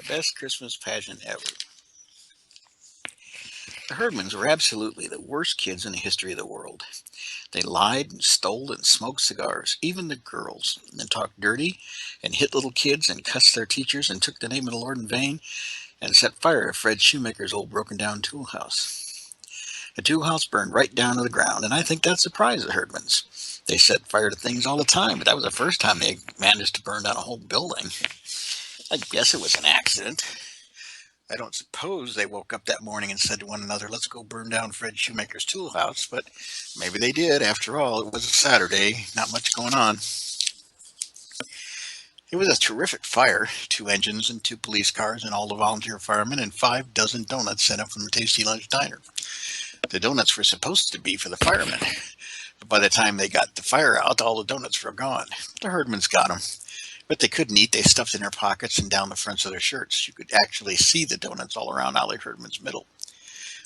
Best Christmas pageant ever. The Herdmans were absolutely the worst kids in the history of the world. They lied and stole and smoked cigars, even the girls, and then talked dirty and hit little kids and cussed their teachers and took the name of the Lord in vain and set fire to Fred Shoemaker's old broken down tool house. The tool house burned right down to the ground, and I think that surprised the Herdmans. They set fire to things all the time, but that was the first time they managed to burn down a whole building. I guess it was an accident. I don't suppose they woke up that morning and said to one another, let's go burn down Fred Shoemaker's tool house, but maybe they did. After all, it was a Saturday, not much going on. It was a terrific fire, 2 engines and 2 police cars and all the volunteer firemen and 5 dozen donuts sent up from the Tasty Lunch Diner. The donuts were supposed to be for the firemen, but by the time they got the fire out, all the donuts were gone. The Herdmans got them. But they couldn't eat. They stuffed in their pockets and down the fronts of their shirts. You could actually see the donuts all around Ollie Herdman's middle.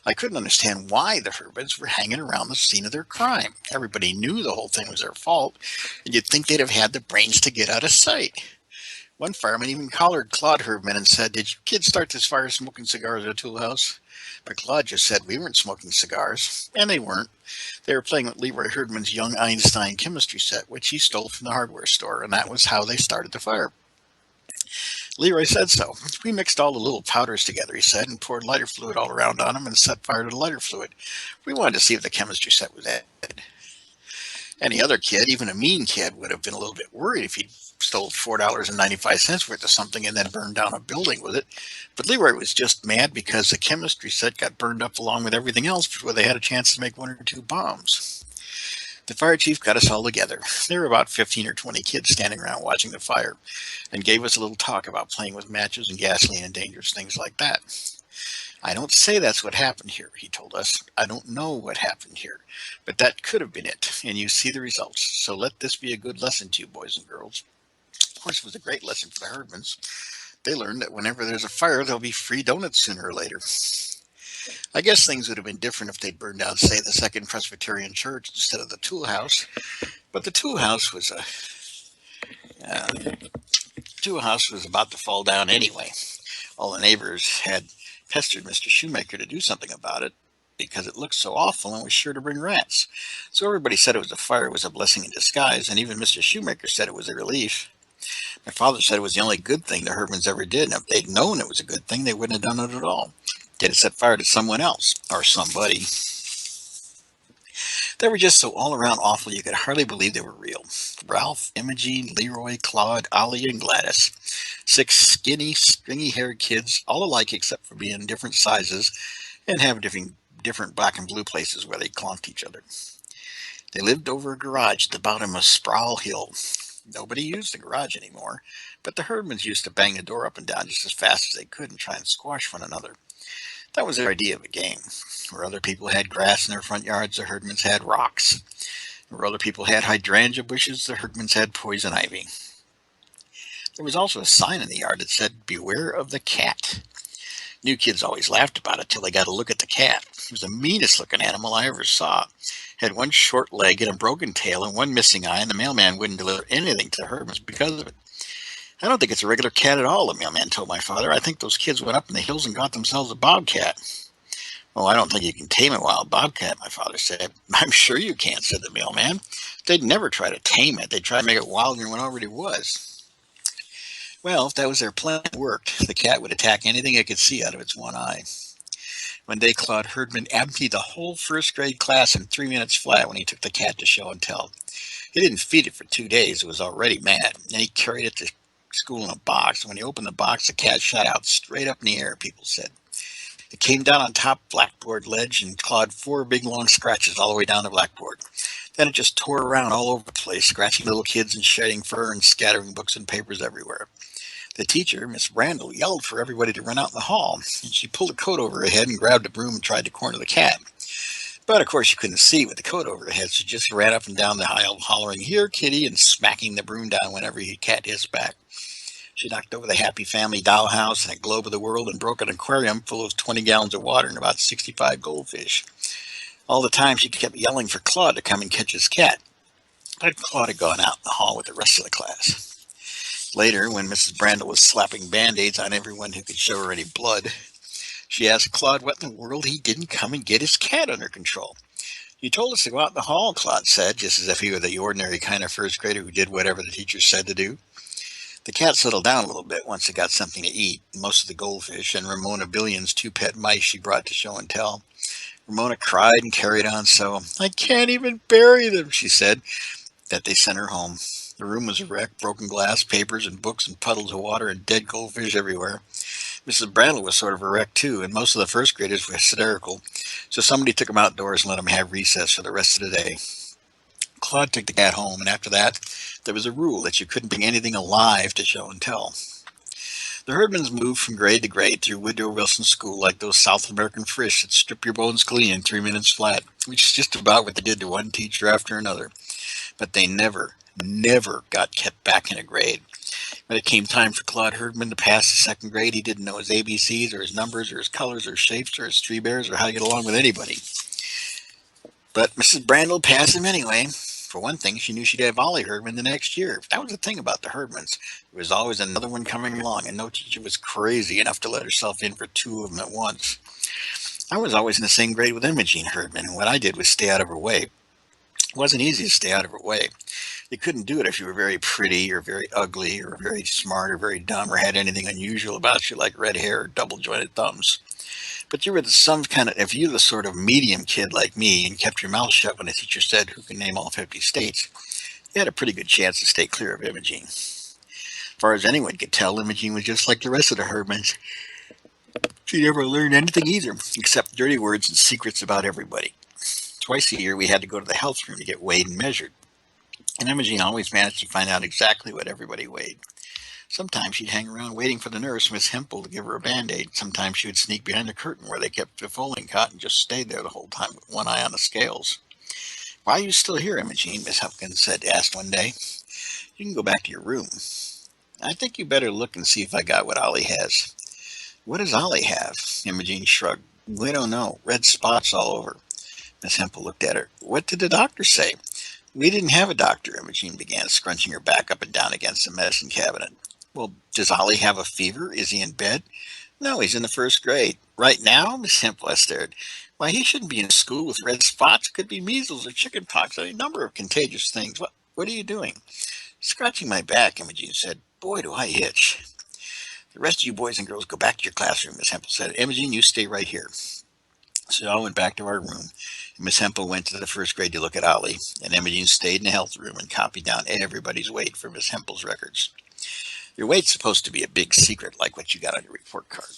I couldn't understand why the Herdmans were hanging around the scene of their crime. Everybody knew the whole thing was their fault, and you'd think they'd have had the brains to get out of sight. One fireman even collared Claude Herdman and said, did you kids start this fire smoking cigars at a tool house? But Claude just said we weren't smoking cigars, and they weren't. They were playing with Leroy Herdman's Young Einstein chemistry set, which he stole from the hardware store, and that was how they started the fire. Leroy said so. We mixed all the little powders together, he said, and poured lighter fluid all around on them and set fire to the lighter fluid. We wanted to see if the chemistry set was dead. Any other kid, even a mean kid, would have been a little bit worried if he'd stole $4.95 worth of something and then burned down a building with it. But Leroy was just mad because the chemistry set got burned up along with everything else before they had a chance to make 1 or 2 bombs. The fire chief got us all together. There were about 15 or 20 kids standing around watching the fire and gave us a little talk about playing with matches and gasoline and dangerous things like that. I don't say that's what happened here, he told us. I don't know what happened here, but that could have been it, and you see the results. So let this be a good lesson to you, boys and girls. Of course, it was a great lesson for the Herdmans. They learned that whenever there's a fire, there'll be free donuts sooner or later. I guess things would have been different if they'd burned down, say, the Second Presbyterian Church instead of the tool house. But the tool house was about to fall down anyway. All the neighbors had pestered Mr. Shoemaker to do something about it because it looked so awful and was sure to bring rats. So everybody said it was a fire was a blessing in disguise, and even Mr. Shoemaker said it was a relief. My father said it was the only good thing the Herdmans ever did, and if they'd known it was a good thing, they wouldn't have done it at all. They'd have set fire to someone else, or somebody. They were just so all around awful you could hardly believe they were real. Ralph, Imogene, Leroy, Claude, Ollie, and Gladys. 6 skinny, stringy-haired kids, all alike except for being different sizes and have different black and blue places where they clonked each other. They lived over a garage at the bottom of Sproul Hill. Nobody used the garage anymore, but the Herdmans used to bang the door up and down just as fast as they could and try and squash one another. That was their idea of a game. Where other people had grass in their front yards, the Herdmans had rocks. Where other people had hydrangea bushes, the Herdmans had poison ivy. There was also a sign in the yard that said, beware of the cat. New kids always laughed about it till they got a look at the cat. It was the meanest looking animal I ever saw. It had one short leg and a broken tail and one missing eye, and the mailman wouldn't deliver anything to the Herdmans because of it. I don't think it's a regular cat at all, the mailman told my father. I think those kids went up in the hills and got themselves a bobcat. Well, I don't think you can tame a wild bobcat, my father said. I'm sure you can, said the mailman. They'd never try to tame it. They'd try to make it wilder than it already was. Well, if that was their plan, it worked. The cat would attack anything it could see out of its one eye. One day, Claude Herdman emptied the whole first grade class in 3 minutes flat when he took the cat to show and tell. He didn't feed it for 2 days. It was already mad. And he carried it to school in a box. When he opened the box, the cat shot out straight up in the air, people said. It came down on top blackboard ledge and clawed 4 big long scratches all the way down the blackboard. Then it just tore around all over the place, scratching little kids and shedding fur and scattering books and papers everywhere. The teacher, Miss Randall, yelled for everybody to run out in the hall, and she pulled a coat over her head and grabbed a broom and tried to corner the cat. But of course she couldn't see with the coat over her head, so she just ran up and down the aisle hollering, "Here, kitty," and smacking the broom down whenever the cat hissed back. She knocked over the Happy Family dollhouse and a globe of the world and broke an aquarium full of 20 gallons of water and about 65 goldfish. All the time she kept yelling for Claude to come and catch his cat. But Claude had gone out in the hall with the rest of the class. Later, when Mrs. Brandle was slapping band-aids on everyone who could show her any blood, she asked Claude what in the world he didn't come and get his cat under control. "You told us to go out in the hall," Claude said, just as if he were the ordinary kind of first grader who did whatever the teacher said to do. The cat settled down a little bit once it got something to eat, most of the goldfish, and Ramona Billion's two pet mice she brought to show and tell. Ramona cried and carried on so. "I can't even bury them," she said, that they sent her home. The room was a wreck, broken glass, papers and books and puddles of water and dead goldfish everywhere. Mrs. Brandle was sort of a wreck too, and most of the first graders were hysterical, so somebody took them outdoors and let them have recess for the rest of the day. Claude took the cat home, and after that, there was a rule that you couldn't bring anything alive to show and tell. The Herdmans moved from grade to grade through Woodrow Wilson School like those South American fish that strip your bones clean in 3 minutes flat, which is just about what they did to one teacher after another. But they never got kept back in a grade. When it came time for Claude Herdman to pass the second grade, he didn't know his ABCs or his numbers or his colors or shapes or his tree bears or how to get along with anybody. But Mrs. Brandle passed him anyway. For one thing, she knew she'd have Ollie Herdman the next year. That was the thing about the Herdmans. There was always another one coming along, and no teacher was crazy enough to let herself in for two of them at once. I was always in the same grade with Imogene Herdman, and what I did was stay out of her way. It wasn't easy to stay out of her way. You couldn't do it if you were very pretty or very ugly or very smart or very dumb or had anything unusual about you like red hair or double jointed thumbs. But you were if you were the sort of medium kid like me and kept your mouth shut when the teacher said who can name all 50 states, you had a pretty good chance to stay clear of Imogene. As far as anyone could tell, Imogene was just like the rest of the Herdmans. She never learned anything either, except dirty words and secrets about everybody. Twice a year we had to go to the health room to get weighed and measured, and Imogene always managed to find out exactly what everybody weighed. Sometimes she'd hang around waiting for the nurse, Miss Hempel, to give her a Band-Aid. Sometimes she would sneak behind the curtain where they kept the folding cot and just stayed there the whole time with one eye on the scales. "Why are you still here, Imogene?" Miss Hopkins asked one day. "You can go back to your room." "I think you better look and see if I got what Ollie has." "What does Ollie have?" Imogene shrugged. "We don't know. Red spots all over." Miss Hempel looked at her. "What did the doctor say?" "We didn't have a doctor," Imogene began, scrunching her back up and down against the medicine cabinet. "Well, does Ollie have a fever? Is he in bed?" "No, he's in the first grade." "Right now?" Miss Hempel stared. "Why, he shouldn't be in school with red spots. It could be measles or chicken pox, any number of contagious things. What are you doing?" "Scratching my back," Imogene said. "Boy, do I itch." "The rest of you boys and girls go back to your classroom," Miss Hempel said. "Imogene, you stay right here." So I went back to our room. Miss Hempel went to the first grade to look at Ollie, and Imogene stayed in the health room and copied down everybody's weight for Miss Hempel's records. Your weight's supposed to be a big secret, like what you got on your report card.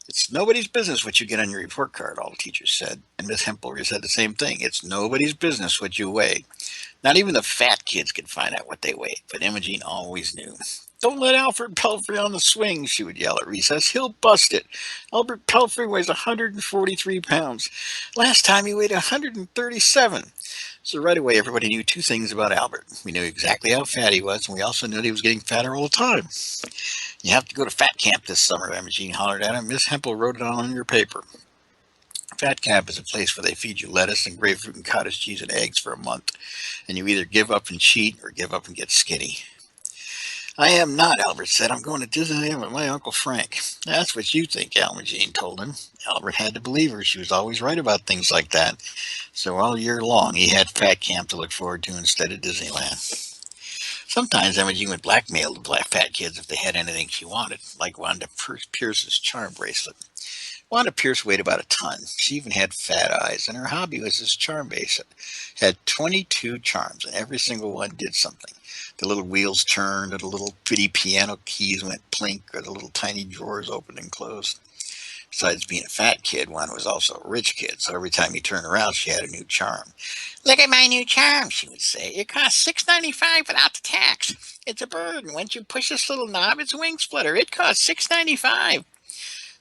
"It's nobody's business what you get on your report card," all the teachers said, and Miss Hempel said the same thing. "It's nobody's business what you weigh." Not even the fat kids could find out what they weighed, but Imogene always knew. "Don't let Alfred Pelfrey on the swing," she would yell at recess. "He'll bust it. Albert Pelfrey weighs 143 pounds. Last time he weighed 137. So right away, everybody knew two things about Albert. We knew exactly how fat he was, and we also knew that he was getting fatter all the time. "You have to go to fat camp this summer," Imogene hollered at him. Miss Hempel wrote it on your paper. Fat camp is a place where they feed you lettuce and grapefruit and cottage cheese and eggs for a month, and you either give up and cheat or give up and get skinny. "I am not," Albert said. "I'm going to Disneyland with my Uncle Frank." "That's what you think," Imogene told him. Albert had to believe her. She was always right about things like that. So all year long, he had fat camp to look forward to instead of Disneyland. Sometimes Imogene would blackmail the black fat kids if they had anything she wanted, like Wanda Pierce's charm bracelet. Wanda Pierce weighed about a ton. She even had fat eyes, and her hobby was this charm bracelet. It had 22 charms, and every single one did something. The little wheels turned, or the little pretty piano keys went plink, or the little tiny drawers opened and closed. Besides being a fat kid, Wanda was also a rich kid, so every time you turned around, she had a new charm. "Look at my new charm," she would say. "It costs $6.95 without the tax. It's a bird, and once you push this little knob, its wings flutter. It costs $6.95.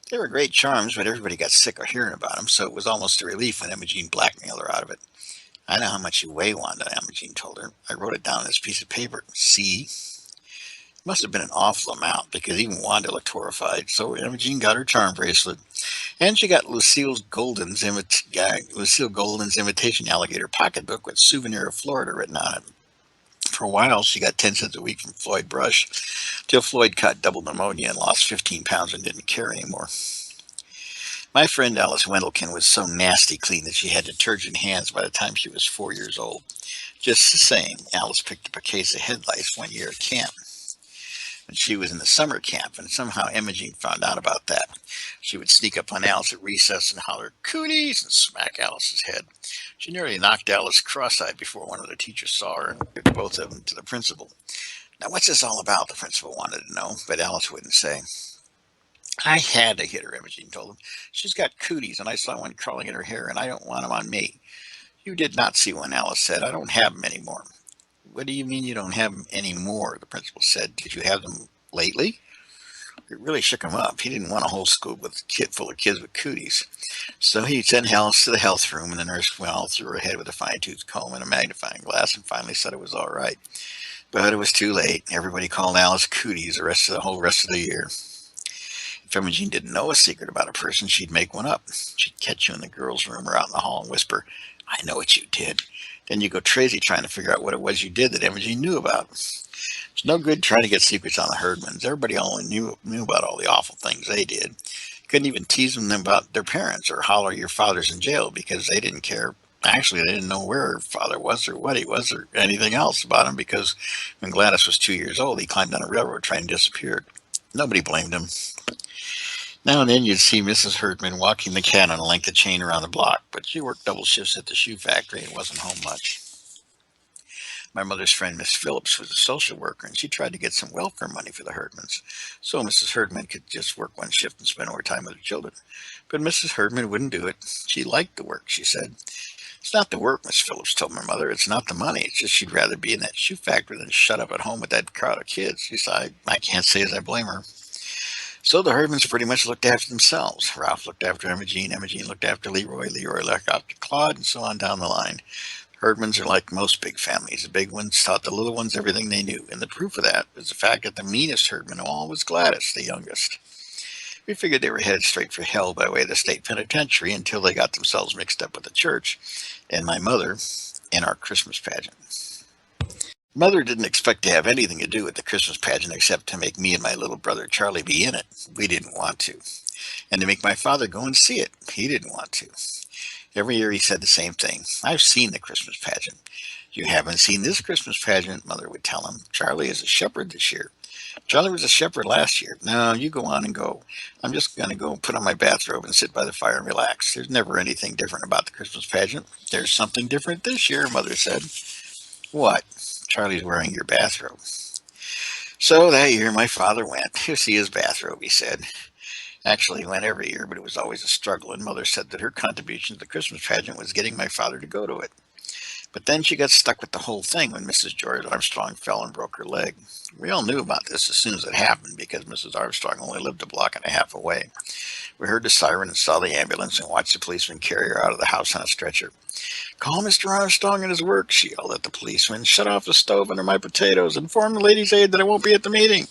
They were great charms, but everybody got sick of hearing about them, so it was almost a relief when Imogene blackmailed her out of it. "I know how much you weigh, Wanda," Imogene told her. "I wrote it down on this piece of paper. See?" It must have been an awful amount, because even Wanda looked horrified, so Imogene got her charm bracelet. And she got Lucille Golden's imitation alligator pocketbook with "Souvenir of Florida" written on it. For a while, she got 10 cents a week from Floyd Brush, till Floyd caught double pneumonia and lost 15 pounds and didn't care anymore. My friend Alice Wendelkin was so nasty clean that she had detergent hands by the time she was 4 years old. Just the same, Alice picked up a case of headlights one year at camp. When she was in the summer camp, and somehow Imogene found out about that. She would sneak up on Alice at recess and holler, "Cooties!" and smack Alice's head. She nearly knocked Alice cross-eyed before one of the teachers saw her and took both of them to the principal. "Now, what's this all about?" the principal wanted to know, but Alice wouldn't say. "I had to hit her," Imogene told him. "She's got cooties, and I saw one crawling in her hair, and I don't want them on me." "You did not see one," Alice said. "I don't have them anymore." "What do you mean you don't have them anymore?" the principal said. "Did you have them lately?" It really shook him up. He didn't want a whole school with a kid full of kids with cooties. So he sent Alice to the health room, and the nurse went all through her head with a fine-tooth comb and a magnifying glass and finally said it was all right. But it was too late. Everybody called Alice Cooties the whole rest of the year. If Imogene didn't know a secret about a person, she'd make one up. She'd catch you in the girls' room or out in the hall and whisper, "I know what you did." Then you go crazy trying to figure out what it was you did that Imogene knew about. It's no good trying to get secrets on the Herdmans. Everybody only knew about all the awful things they did. Couldn't even tease them about their parents or holler your father's in jail because they didn't care. Actually, they didn't know where her father was or what he was or anything else about him because when Gladys was 2 years old, he climbed on a railroad train and disappeared. Nobody blamed him. Now and then you'd see Mrs. Herdman walking the cat on a length of chain around the block, but she worked double shifts at the shoe factory and wasn't home much. My mother's friend, Miss Phillips, was a social worker, and she tried to get some welfare money for the Herdmans, so Mrs. Herdman could just work one shift and spend more time with her children. But Mrs. Herdman wouldn't do it. She liked the work, she said. "It's not the work," Miss Phillips told my mother. "It's not the money. It's just she'd rather be in that shoe factory than shut up at home with that crowd of kids." She said, I can't say as I blame her. So the Herdmans pretty much looked after themselves. Ralph looked after Imogene. Imogene looked after Leroy. Leroy looked after Claude, and so on down the line. Herdmans are like most big families. The big ones taught the little ones everything they knew, and the proof of that is the fact that the meanest Herdman of all was Gladys, the youngest. We figured they were headed straight for hell by way of the state penitentiary until they got themselves mixed up with the church and my mother in our Christmas pageant. Mother didn't expect to have anything to do with the Christmas pageant except to make me and my little brother Charlie be in it. We didn't want to. And to make my father go and see it. He didn't want to. Every year he said the same thing. "I've seen the Christmas pageant." "You haven't seen this Christmas pageant," Mother would tell him. "Charlie is a shepherd this year." "Charlie was a shepherd last year." "No, you go on and go. I'm just going to go put on my bathrobe and sit by the fire and relax. There's never anything different about the Christmas pageant." "There's something different this year," Mother said. "What?" "Charlie's wearing your bathrobe." So that year my father went to see his bathrobe, he said. Actually, he went every year, but it was always a struggle, and Mother said that her contribution to the Christmas pageant was getting my father to go to it. But then she got stuck with the whole thing when Mrs. George Armstrong fell and broke her leg. We all knew about this as soon as it happened because Mrs. Armstrong only lived a block and a half away. We heard the siren and saw the ambulance and watched the policeman carry her out of the house on a stretcher. "Call Mr. Armstrong and his work," she yelled at the policeman. "Shut off the stove under my potatoes. Inform the ladies' aid that I won't be at the meeting."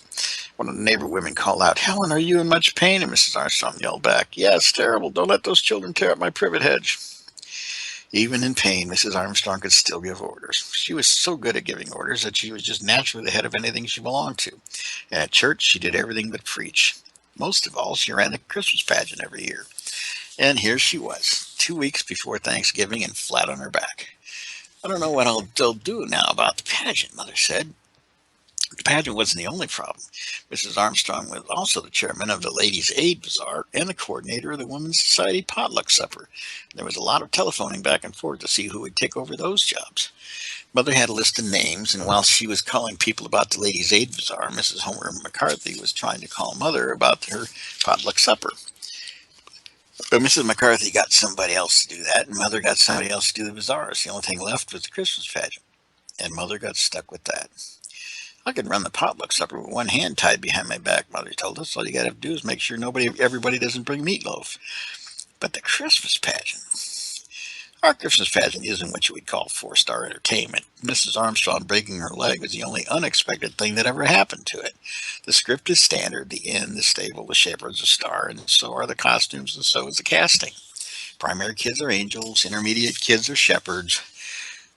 One of the neighbor women called out, "Helen, are you in much pain?" And Mrs. Armstrong yelled back, "Yes, terrible. Don't let those children tear up my privet hedge." Even in pain, Mrs. Armstrong could still give orders. She was so good at giving orders that she was just naturally the head of anything she belonged to. And at church, she did everything but preach. Most of all, she ran the Christmas pageant every year. And here she was, 2 weeks before Thanksgiving and flat on her back. "I don't know what they'll do now about the pageant," Mother said. The pageant wasn't the only problem. Mrs. Armstrong was also the chairman of the Ladies' Aid Bazaar and the coordinator of the Women's Society potluck supper. There was a lot of telephoning back and forth to see who would take over those jobs. Mother had a list of names, and while she was calling people about the Ladies' Aid Bazaar, Mrs. Homer McCarthy was trying to call Mother about her potluck supper. But Mrs. McCarthy got somebody else to do that, and Mother got somebody else to do the bazaars. The only thing left was the Christmas pageant, and Mother got stuck with that. "I could run the potluck supper with one hand tied behind my back," Mother told us. "All you gotta do is make sure everybody doesn't bring meatloaf." But the Christmas pageant. Our Christmas pageant isn't what you would call four-star entertainment. Mrs. Armstrong breaking her leg was the only unexpected thing that ever happened to it. The script is standard, the inn, the stable, the shepherd's a star, and so are the costumes, and so is the casting. Primary kids are angels, intermediate kids are shepherds.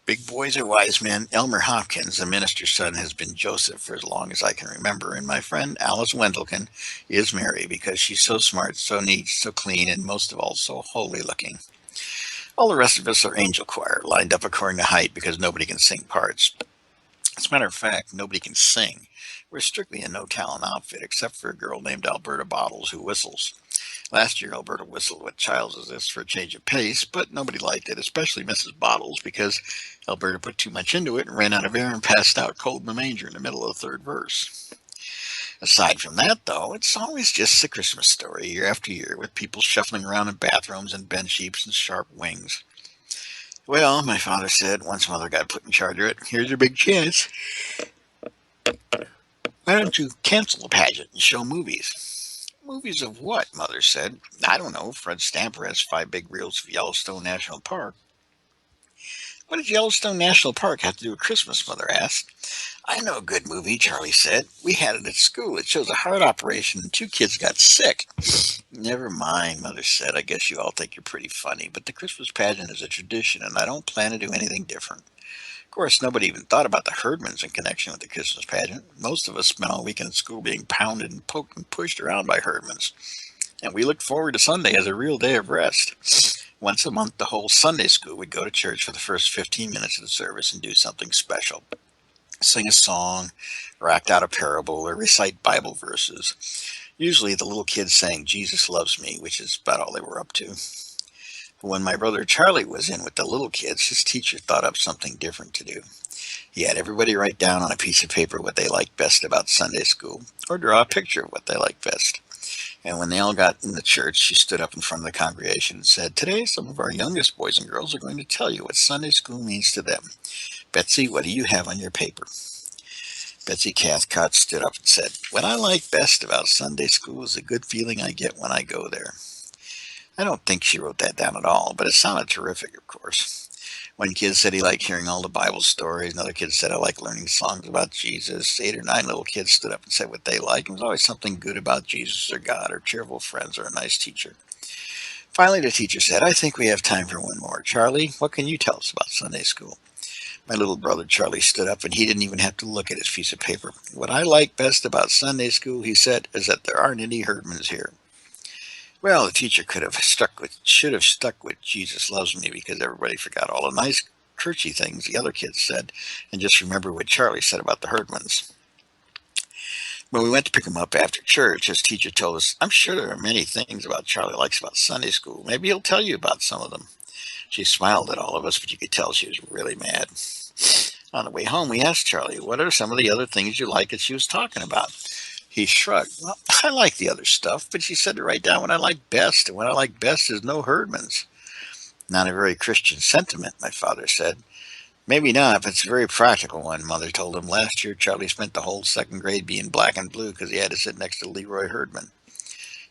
Big boys are wise men. Elmer Hopkins, the minister's son, has been Joseph for as long as I can remember, and my friend Alice Wendelkin is Mary because she's so smart, so neat, so clean, and most of all, so holy looking. All the rest of us are angel choir, lined up according to height because nobody can sing parts. As a matter of fact, nobody can sing. We're strictly a no-talent outfit, except for a girl named Alberta Bottles who whistles. Last year, Alberta whistled what Childs is this for a change of pace, but nobody liked it, especially Mrs. Bottles, because Alberta put too much into it and ran out of air and passed out cold in the manger in the middle of the third verse. Aside from that, though, it's always just a Christmas story year after year with people shuffling around in bathrooms and bench heaps and sharp wings. Well, my father said once Mother got put in charge of it, here's your big chance. Why don't you cancel the pageant and show movies? Movies of what? Mother said. I don't know. Fred Stamper has 5 big reels of Yellowstone National Park. What does Yellowstone National Park have to do with Christmas? Mother asked. I know a good movie, Charlie said. We had it at school. It shows a heart operation and 2 kids got sick. Never mind, Mother said. I guess you all think you're pretty funny, but the Christmas pageant is a tradition, and I don't plan to do anything different. Of course, nobody even thought about the Herdmans in connection with the Christmas pageant. Most of us spent all weekend at school being pounded and poked and pushed around by Herdmans, and we looked forward to Sunday as a real day of rest. Once a month, the whole Sunday school would go to church for the first 15 minutes of the service and do something special. Sing a song, or act out a parable, or recite Bible verses. Usually the little kids sang Jesus Loves Me, which is about all they were up to. But when my brother Charlie was in with the little kids, his teacher thought up something different to do. He had everybody write down on a piece of paper what they liked best about Sunday school, or draw a picture of what they liked best. And when they all got in the church, she stood up in front of the congregation and said, Today, some of our youngest boys and girls are going to tell you what Sunday school means to them. Betsy, what do you have on your paper? Betsy Cathcart stood up and said, What I like best about Sunday school is the good feeling I get when I go there. I don't think she wrote that down at all, but it sounded terrific, of course. One kid said he liked hearing all the Bible stories. Another kid said, I like learning songs about Jesus. 8 or 9 little kids stood up and said what they liked. It was always something good about Jesus or God or cheerful friends or a nice teacher. Finally, the teacher said, I think we have time for one more. Charlie, what can you tell us about Sunday school? My little brother Charlie stood up, and he didn't even have to look at his piece of paper. What I like best about Sunday school, he said, is that there aren't any Herdmans here. Well, the teacher should have stuck with Jesus Loves Me because everybody forgot all the nice, churchy things the other kids said and just remember what Charlie said about the Herdmans. When we went to pick him up after church, his teacher told us, I'm sure there are many things about Charlie likes about Sunday school. Maybe he'll tell you about some of them. She smiled at all of us, but you could tell she was really mad. On the way home, we asked Charlie, what are some of the other things you like that she was talking about? He shrugged. Well, I like the other stuff, but she said to write down what I like best, and what I like best is no Herdmans. Not a very Christian sentiment, my father said. Maybe not, but it's a very practical one, Mother told him. Last year, Charlie spent the whole second grade being black and blue because he had to sit next to Leroy Herdman.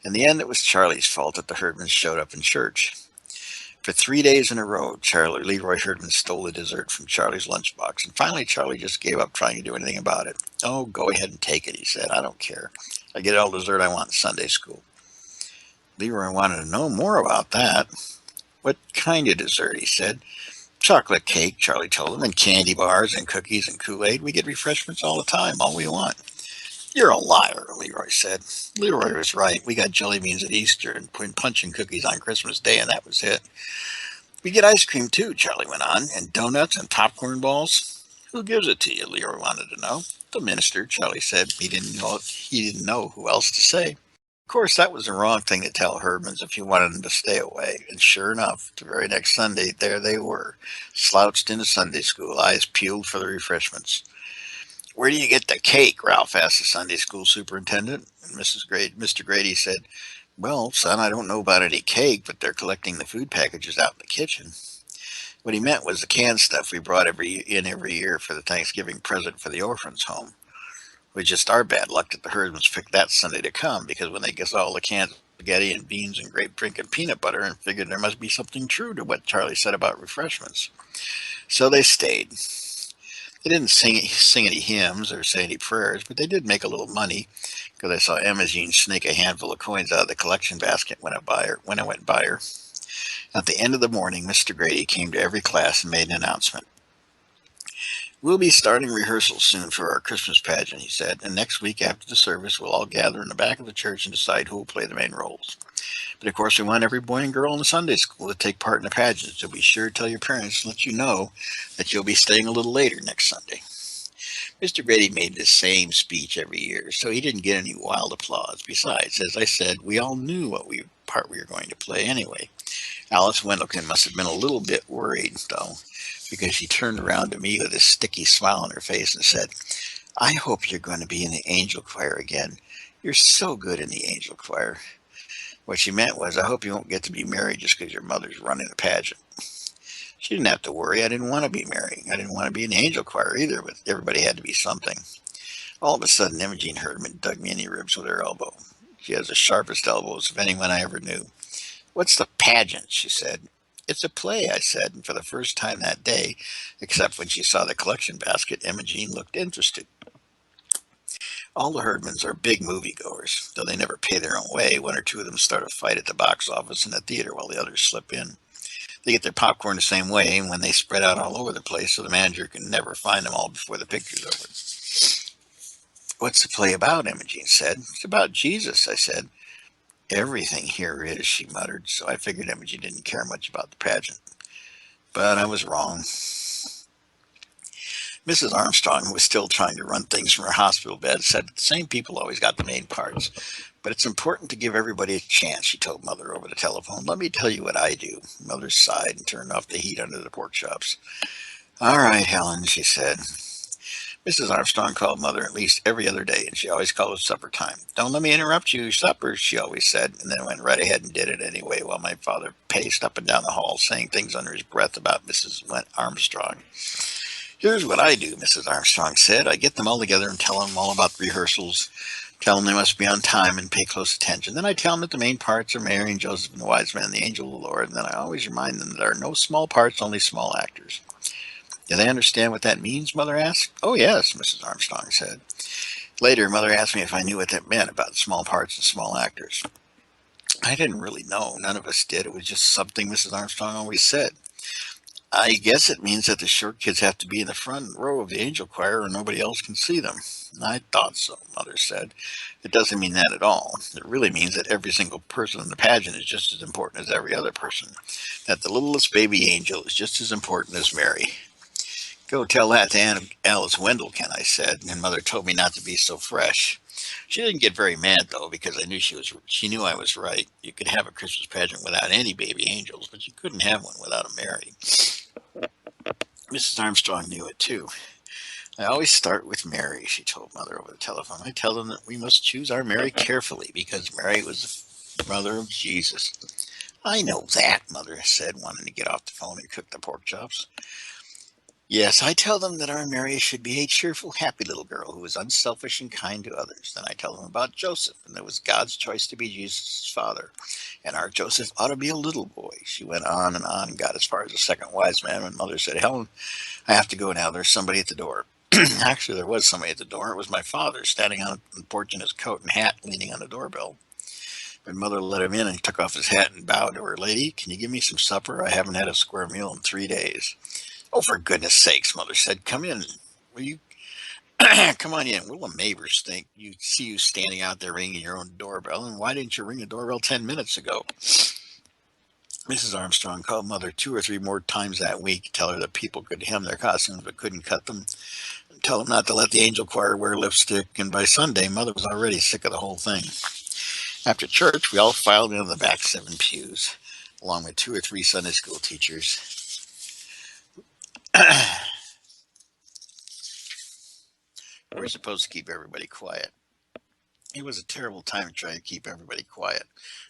In the end, it was Charlie's fault that the Herdmans showed up in church. For 3 days in a row, Leroy Herdman stole the dessert from Charlie's lunchbox, and finally Charlie just gave up trying to do anything about it. Oh, go ahead and take it, he said. I don't care. I get all the dessert I want in Sunday school. Leroy wanted to know more about that. What kind of dessert, he said. Chocolate cake, Charlie told him, and candy bars and cookies and Kool-Aid. We get refreshments all the time, all we want. You're a liar, Leroy said. Leroy was right. We got jelly beans at Easter and punch and cookies on Christmas Day, and that was it. We get ice cream too, Charlie went on, and donuts and popcorn balls. Who gives it to you? Leroy wanted to know. The minister, Charlie said. He didn't know who else to say. Of course, that was the wrong thing to tell Herdmans if you wanted them to stay away. And sure enough, the very next Sunday, there they were, slouched into Sunday school, eyes peeled for the refreshments. Where do you get the cake? Ralph asked the Sunday school superintendent. And Mr. Grady said, Well, son, I don't know about any cake, but they're collecting the food packages out in the kitchen. What he meant was the canned stuff we brought every year for the Thanksgiving present for the orphans' home. It was just our bad luck that the Herdmans picked that Sunday to come, because when they saw all the canned spaghetti and beans and grape drink and peanut butter and figured there must be something true to what Charlie said about refreshments. So they stayed. They didn't sing any hymns or say any prayers, but they did make a little money because I saw Imogene snake a handful of coins out of the collection basket when I went by her. At the end of the morning, Mr. Grady came to every class and made an announcement. We'll be starting rehearsals soon for our Christmas pageant, he said, and next week after the service we'll all gather in the back of the church and decide who will play the main roles. But of course, we want every boy and girl in the Sunday school to take part in the pageant, so be sure to tell your parents and let you know that you'll be staying a little later next Sunday. Mr. Grady made the same speech every year, so he didn't get any wild applause. Besides, as I said, we all knew what part we were going to play anyway. Alice Wendelkin must have been a little bit worried, though, because she turned around to me with a sticky smile on her face and said, I hope you're going to be in the angel choir again. You're so good in the angel choir. What she meant was, I hope you won't get to be married just because your mother's running a pageant. She didn't have to worry. I didn't want to be married. I didn't want to be in the angel choir either, but everybody had to be something. All of a sudden, Imogene Herdman dug me in the ribs with her elbow. She has the sharpest elbows of anyone I ever knew. What's the pageant? She said. It's a play, I said, and for the first time that day, except when she saw the collection basket, Imogene looked interested. All the Herdmans are big moviegoers, though they never pay their own way. One or two of them start a fight at the box office in the theater while the others slip in. They get their popcorn the same way when they spread out all over the place so the manager can never find them all before the picture's over. What's the play about? Imogene said. It's about Jesus, I said. Everything here is, she muttered, so I figured Imogene didn't care much about the pageant. But I was wrong. Mrs. Armstrong, who was still trying to run things from her hospital bed, said the same people always got the main parts. But it's important to give everybody a chance, she told Mother over the telephone. Let me tell you what I do. Mother sighed and turned off the heat under the pork chops. All right, Helen, she said. Mrs. Armstrong called Mother at least every other day, and she always called it supper time. Don't let me interrupt you, supper, she always said, and then went right ahead and did it anyway while my father paced up and down the hall, saying things under his breath about Mrs. Armstrong. Here's what I do, Mrs. Armstrong said. I get them all together and tell them all about the rehearsals, tell them they must be on time and pay close attention. Then I tell them that the main parts are Mary and Joseph and the wise men and the angel of the Lord, and then I always remind them that there are no small parts, only small actors. Do they understand what that means? Mother asked. Oh, yes, Mrs. Armstrong said. Later, Mother asked me if I knew what that meant about small parts and small actors. I didn't really know. None of us did. It was just something Mrs. Armstrong always said. I guess it means that the short kids have to be in the front row of the angel choir or nobody else can see them. I thought so, Mother said. It doesn't mean that at all. It really means that every single person in the pageant is just as important as every other person. That the littlest baby angel is just as important as Mary. Go tell that to Alice Wendelken, I said, and Mother told me not to be so fresh. She didn't get very mad though, because I knew she knew I was right. You could have a Christmas pageant without any baby angels, but you couldn't have one without a Mary. Mrs. Armstrong knew it too. I always start with Mary, she told Mother over the telephone. I tell them that we must choose our Mary carefully because Mary was the mother of Jesus. I know that, Mother said, wanting to get off the phone and cook the pork chops. Yes, I tell them that our Mary should be a cheerful, happy little girl who is unselfish and kind to others. Then I tell them about Joseph, and that it was God's choice to be Jesus' father. And our Joseph ought to be a little boy. She went on and got as far as the second wise man when Mother said, Helen, I have to go now. There's somebody at the door. Actually, there was somebody at the door. It was my father, standing on the porch in his coat and hat, leaning on the doorbell. When Mother let him in and took off his hat and bowed to her, Lady, can you give me some supper? I haven't had a square meal in 3 days. Oh, for goodness sakes, Mother said, come in. Will you come on in? What'll the neighbors think? You see you standing out there ringing your own doorbell, and why didn't you ring the doorbell 10 minutes ago? Mrs. Armstrong called Mother 2 or 3 more times that week to tell her that people could hem their costumes but couldn't cut them. Tell them not to let the angel choir wear lipstick, and by Sunday, Mother was already sick of the whole thing. After church, we all filed into the back 7 pews, along with 2 or 3 Sunday school teachers. We're supposed to keep everybody quiet. It was a terrible time to try to keep everybody quiet.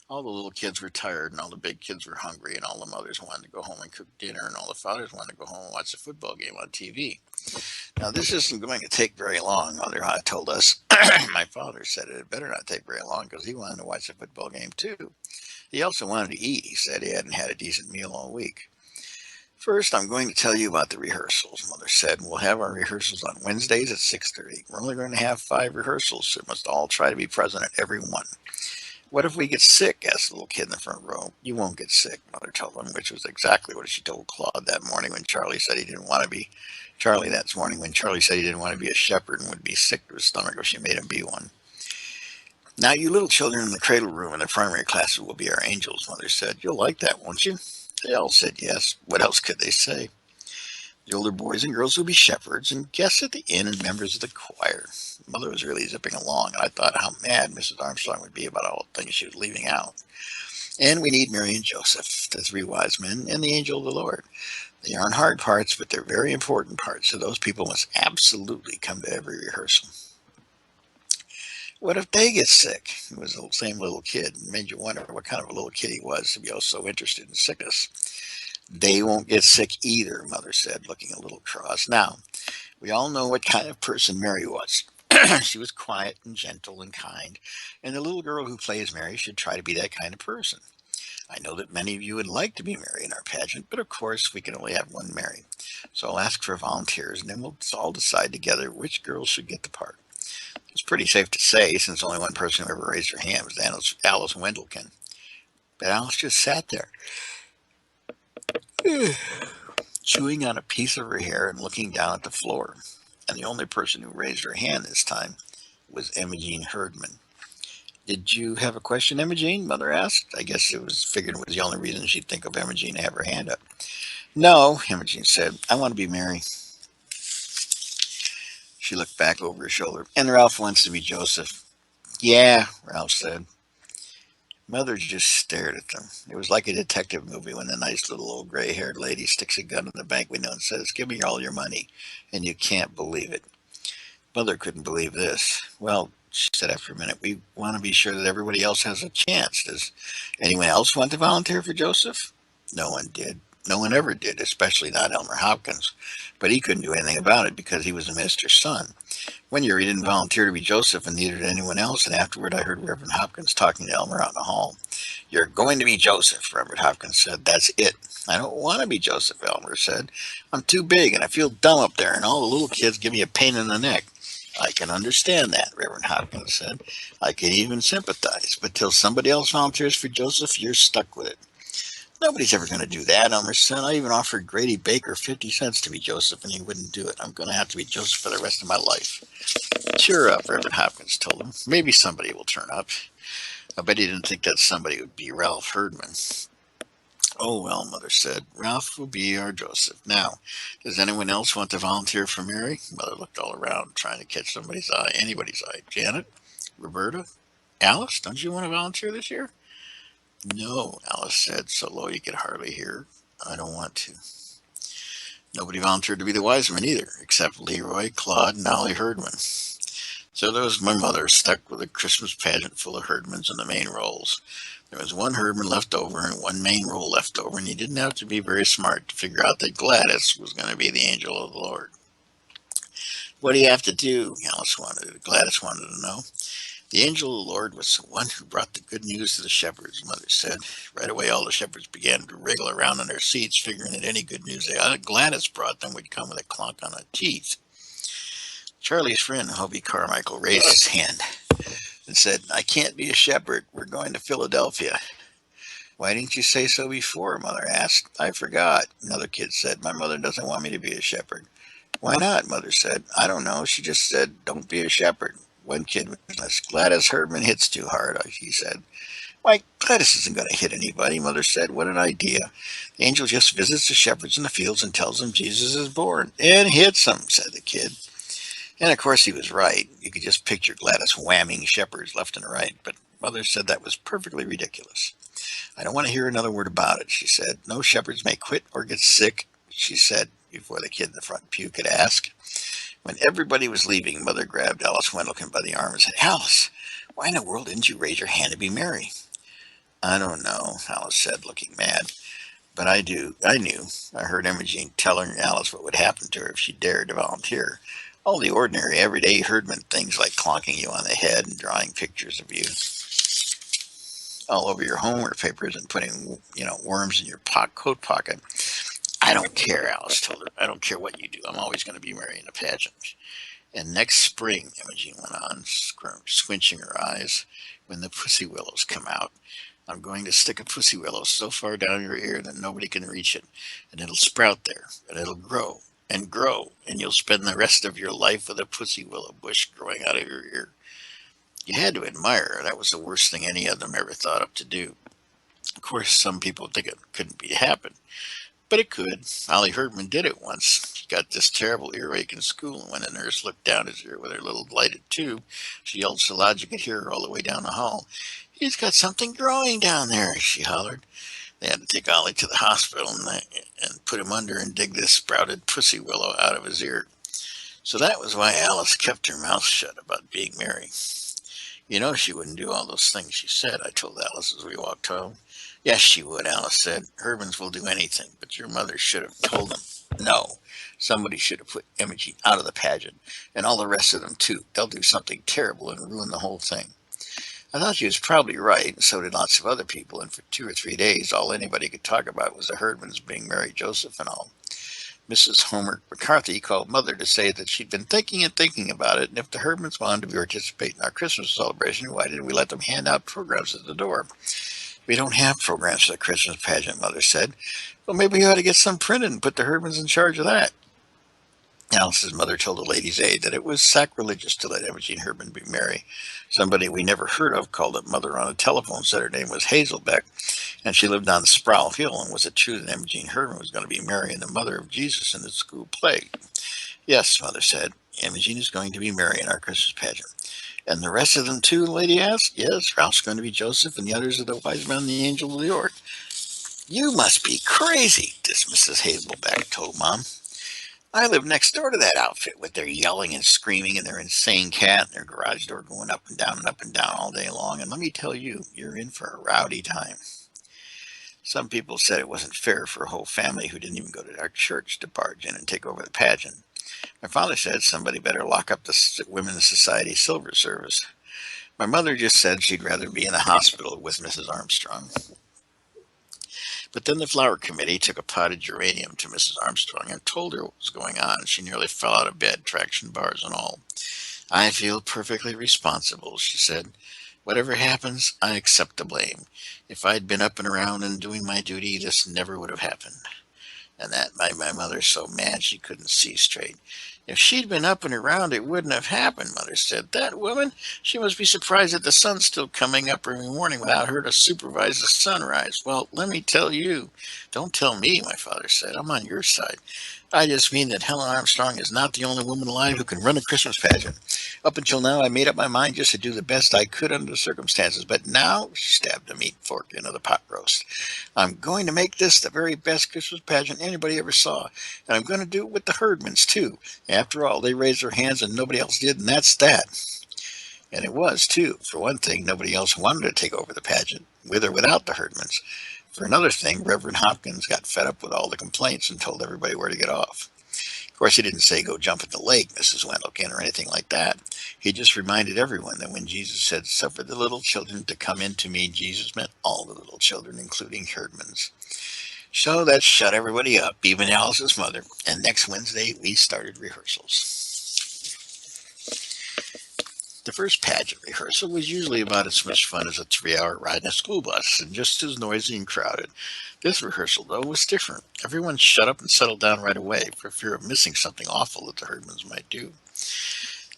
All the little kids were tired, and all the big kids were hungry, and all the mothers wanted to go home and cook dinner, and all the fathers wanted to go home and watch the football game on TV. Now, this isn't going to take very long, Mother told us. My father said it had better not take very long because he wanted to watch the football game too. He also wanted to eat. He said he hadn't had a decent meal all week. First, I'm going to tell you about the rehearsals, Mother said. We'll have our rehearsals on Wednesdays at 6:30. We're only going to have 5 rehearsals, so we must all try to be present at every one. What if we get sick? Asked the little kid in the front row. You won't get sick, Mother told him, which was exactly what she told Claude that morning when Charlie said he didn't want to be Charlie that morning when Charlie said he didn't want to be a shepherd and would be sick to his stomach if she made him be one. Now you little children in the cradle room in the primary classes will be our angels, Mother said. You'll like that, won't you? They all said yes. What else could they say? The older boys and girls will be shepherds and guests at the inn and members of the choir. Mother was really zipping along, and I thought how mad Mrs. Armstrong would be about all the things she was leaving out. And we need Mary and Joseph, the three wise men, and the angel of the Lord. They aren't hard parts, but they're very important parts, so those people must absolutely come to every rehearsal. What if they get sick? He was the same little kid, and made you wonder what kind of a little kid he was to be so interested in sickness. They won't get sick either, Mother said, looking a little cross. Now, we all know what kind of person Mary was. She was quiet and gentle and kind, and the little girl who plays Mary should try to be that kind of person. I know that many of you would like to be Mary in our pageant, but of course we can only have one Mary. So I'll ask for volunteers, and then we'll all decide together which girls should get the part. It's pretty safe to say, since only one person who ever raised her hand was Alice Wendelkin. But Alice just sat there, chewing on a piece of her hair and looking down at the floor. And the only person who raised her hand this time was Imogene Herdman. Did you have a question, Imogene? Mother asked. I guess it was figured it was the only reason she'd think of Imogene to have her hand up. No, Imogene said. I want to be Mary. She looked back over her shoulder. And Ralph wants to be Joseph. Yeah, Ralph said. Mother just stared at them. It was like a detective movie when the nice little old gray-haired lady sticks a gun in the bank window and says, "Give me all your money," and you can't believe it. Mother couldn't believe this. Well, she said after a minute, we want to be sure that everybody else has a chance. Does anyone else want to volunteer for Joseph? No one did. No one ever did, especially not Elmer Hopkins. But he couldn't do anything about it because he was the minister's son. One year he didn't volunteer to be Joseph, and neither did anyone else, and afterward I heard Reverend Hopkins talking to Elmer out in the hall. You're going to be Joseph, Reverend Hopkins said. That's it. I don't want to be Joseph, Elmer said. I'm too big, and I feel dumb up there, and all the little kids give me a pain in the neck. I can understand that, Reverend Hopkins said. I can even sympathize, but till somebody else volunteers for Joseph, you're stuck with it. Nobody's ever going to do that, Elmer said. I even offered Grady Baker 50 cents to be Joseph, and he wouldn't do it. I'm going to have to be Joseph for the rest of my life. Cheer up, Reverend Hopkins told him. Maybe somebody will turn up. I bet he didn't think that somebody would be Ralph Herdman. Oh, well, Mother said. Ralph will be our Joseph. Now, does anyone else want to volunteer for Mary? Mother looked all around, trying to catch somebody's eye, anybody's eye. Janet? Roberta? Alice, don't you want to volunteer this year? No, Alice said, so low you could hardly hear her. I don't want to. Nobody volunteered to be the wise man either, except Leroy, Claude, and Ollie Herdman. So there was my mother stuck with a Christmas pageant full of Herdmans in the main roles. There was one Herdman left over and one main role left over, and you didn't have to be very smart to figure out that Gladys was going to be the angel of the Lord. What do you have to do? Gladys wanted to know. The angel of the Lord was the one who brought the good news to the shepherds, Mother said. Right away, all the shepherds began to wriggle around in their seats, figuring that any good news Gladys brought them would come with a clunk on the teeth. Charlie's friend, Hobie Carmichael, raised his hand and said, I can't be a shepherd. We're going to Philadelphia. Why didn't you say so before? Mother asked. I forgot. Another kid said, my mother doesn't want me to be a shepherd. Why not? Mother said. I don't know. She just said, don't be a shepherd. One kid was Gladys Herdman hits too hard, he said. Why, Gladys isn't going to hit anybody, Mother said. What an idea. The angel just visits the shepherds in the fields and tells them Jesus is born. And hits them, said the kid. And of course he was right. You could just picture Gladys whamming shepherds left and right, but Mother said that was perfectly ridiculous. I don't want to hear another word about it, she said. No shepherds may quit or get sick, she said, before the kid in the front pew could ask. When everybody was leaving, Mother grabbed Alice Wendelkin by the arm and said, Alice, why in the world didn't you raise your hand to be Mary? I don't know, Alice said, looking mad. But I do. I knew. I heard Imogene telling Alice what would happen to her if she dared to volunteer. All the ordinary, everyday Herdman things like clonking you on the head and drawing pictures of you all over your homework papers and putting, worms in your coat pocket. I don't care, Alice told her. I don't care what you do. I'm always going to be Mary in a pageant. And next spring, Imogene went on, squinching her eyes, when the pussy willows come out, I'm going to stick a pussy willow so far down your ear that nobody can reach it, and it'll sprout there, and it'll grow, and you'll spend the rest of your life with a pussy willow bush growing out of your ear. You had to admire her. That was the worst thing any of them ever thought up to do. Of course, some people think it couldn't be happen, but it could. Ollie Herdman did it once. He got this terrible earache in school, and when the nurse looked down his ear with her little lighted tube, she yelled so loud you could hear her all the way down the hall. He's got something growing down there, she hollered. They had to take Ollie to the hospital and put him under and dig this sprouted pussy willow out of his ear. So that was why Alice kept her mouth shut about being Mary. You know she wouldn't do all those things she said, I told Alice as we walked home. Yes, she would, Alice said. Hermans will do anything, but your mother should have told them. No, somebody should have put Imogene out of the pageant, and all the rest of them too. They'll do something terrible and ruin the whole thing. I thought she was probably right, and so did lots of other people, and for 2 or 3 days all anybody could talk about was the Herdmans being Mary Joseph and all. Mrs. Homer McCarthy called Mother to say that she'd been thinking and thinking about it, and if the Herdmans wanted to participate in our Christmas celebration, why didn't we let them hand out programs at the door? We don't have programs for the Christmas pageant, Mother said. Well, maybe you ought to get some printed and put the Herdmans in charge of that. Alice's mother told the Ladies' Aid that it was sacrilegious to let Imogene Herdman be Mary. Somebody we never heard of called up Mother on the telephone, said her name was Hazel Beck, and she lived on Sproul Hill, and was it true that Imogene Herdman was going to be Mary and the mother of Jesus in the school play? Yes, Mother said. Imogene is going to be Mary in our Christmas pageant. And the rest of them too, the lady asked. Yes, Ralph's going to be Joseph, and the others are the wise men and the angel of the Lord. You must be crazy, this Mrs. Hazelbeck told Mom. I live next door to that outfit with their yelling and screaming and their insane cat and their garage door going up and down all day long. And let me tell you, you're in for a rowdy time. Some people said it wasn't fair for a whole family who didn't even go to our church to barge in and take over the pageant. My father said somebody better lock up the Women's Society Silver Service. My mother just said she'd rather be in the hospital with Mrs. Armstrong. But then the flower committee took a potted geranium to Mrs. Armstrong and told her what was going on. She nearly fell out of bed, traction bars and all. I feel perfectly responsible, she said. Whatever happens, I accept the blame. If I'd been up and around and doing my duty, this never would have happened. And that made my mother so mad she couldn't see straight. If she'd been up and around, it wouldn't have happened, Mother said. That woman, she must be surprised that the sun's still coming up every morning without her to supervise the sunrise. Well, let me tell you. Don't tell me, my father said. I'm on your side. I just mean that Helen Armstrong is not the only woman alive who can run a Christmas pageant. Up until now, I made up my mind just to do the best I could under the circumstances. But now, she stabbed a meat fork into the pot roast. I'm going to make this the very best Christmas pageant anybody ever saw. And I'm going to do it with the Herdmans, too. After all, they raised their hands and nobody else did, and that's that. And it was, too. For one thing, nobody else wanted to take over the pageant, with or without the Herdmans. For another thing, Reverend Hopkins got fed up with all the complaints and told everybody where to get off. Of course, he didn't say go jump in the lake, Mrs. Wendelkin, or anything like that. He just reminded everyone that when Jesus said, suffer the little children to come into me, Jesus meant all the little children, including Herdmans. So that shut everybody up, even Alice's mother, and next Wednesday we started rehearsals. The first pageant rehearsal was usually about as much fun as a 3-hour ride in a school bus, and just as noisy and crowded. This rehearsal, though, was different. Everyone shut up and settled down right away for fear of missing something awful that the Herdmans might do.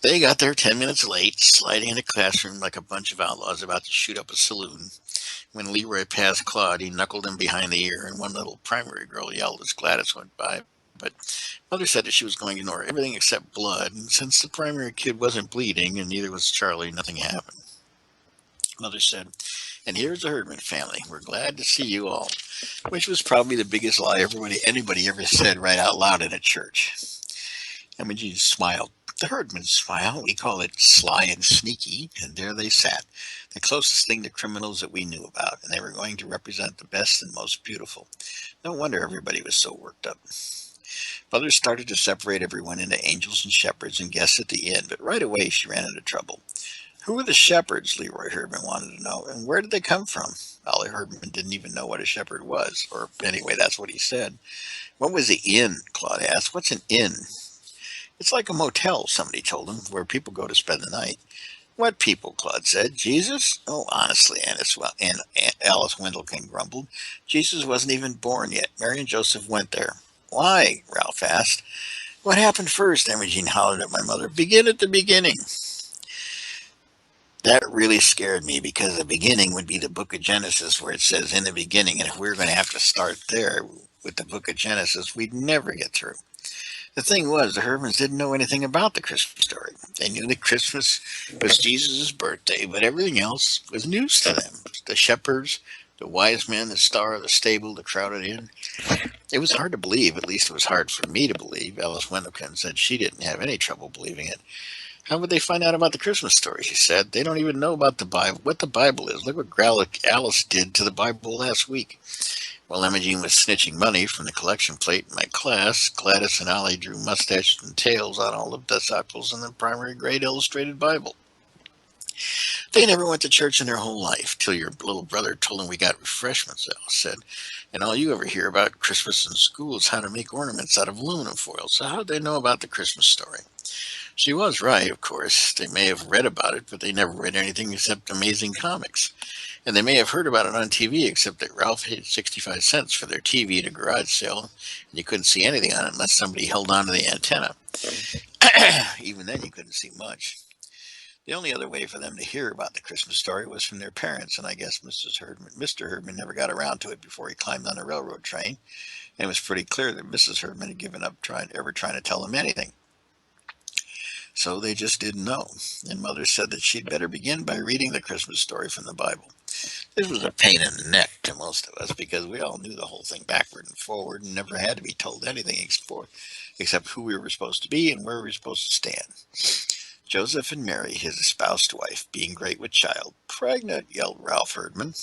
They got there 10 minutes late, sliding in the classroom like a bunch of outlaws about to shoot up a saloon. When Leroy passed Claude, he knuckled him behind the ear, and one little primary girl yelled as Gladys went by. But Mother said that she was going to ignore everything except blood, and since the primary kid wasn't bleeding, and neither was Charlie, nothing happened. Mother said, and here's the Herdman family. We're glad to see you all, which was probably the biggest lie anybody ever said right out loud in a church. Imogene smiled. The Herdmans smile. We call it sly and sneaky, and there they sat, the closest thing to criminals that we knew about, and they were going to represent the best and most beautiful. No wonder everybody was so worked up. Mother started to separate everyone into angels and shepherds and guests at the end, but right away she ran into trouble. Who were the shepherds? Leroy Herdman wanted to know, and where did they come from? Ollie Herdman didn't even know what a shepherd was, or anyway, that's what he said. What was the inn? Claude asked. What's an inn? It's like a motel, somebody told him, where people go to spend the night. What people? Claude said. Jesus? Oh, honestly, Alice Wendlekin grumbled. Jesus wasn't even born yet. Mary and Joseph went there. Why? Ralph asked. What happened first? Imogene hollered at my mother. Begin at the beginning. That really scared me because the beginning would be the book of Genesis where it says in the beginning. And if we were going to have to start there with the book of Genesis, we'd never get through. The thing was, the Hermans didn't know anything about the Christmas story. They knew that Christmas was Jesus' birthday, but everything else was news to them. The shepherds, the wise men, the star of the stable, the crowded inn. It was hard to believe, at least it was hard for me to believe. Alice Wendlekin said she didn't have any trouble believing it. How would they find out about the Christmas story? She said. They don't even know about the Bible, what the Bible is. Look what Alice did to the Bible last week. While Imogene was snitching money from the collection plate in my class, Gladys and Ollie drew mustaches and tails on all of Desocles in the primary grade illustrated Bible. They never went to church in their whole life, till your little brother told them we got refreshments, Alice said. And all you ever hear about Christmas in school is how to make ornaments out of aluminum foil. So how'd they know about the Christmas story? She was right, of course. They may have read about it, but they never read anything except Amazing Comics. And they may have heard about it on TV, except that Ralph paid 65 cents for their TV at a garage sale, and you couldn't see anything on it unless somebody held onto the antenna. Even then, you couldn't see much. The only other way for them to hear about the Christmas story was from their parents, and I guess Mr. Herdman never got around to it before he climbed on a railroad train, and it was pretty clear that Mrs. Herdman had given up trying to tell him anything. So they just didn't know, and Mother said that she'd better begin by reading the Christmas story from the Bible. This was a pain in the neck to most of us because we all knew the whole thing backward and forward and never had to be told anything except who we were supposed to be and where we were supposed to stand. Joseph and Mary, his espoused wife, being great with child. Pregnant, yelled Ralph Herdman.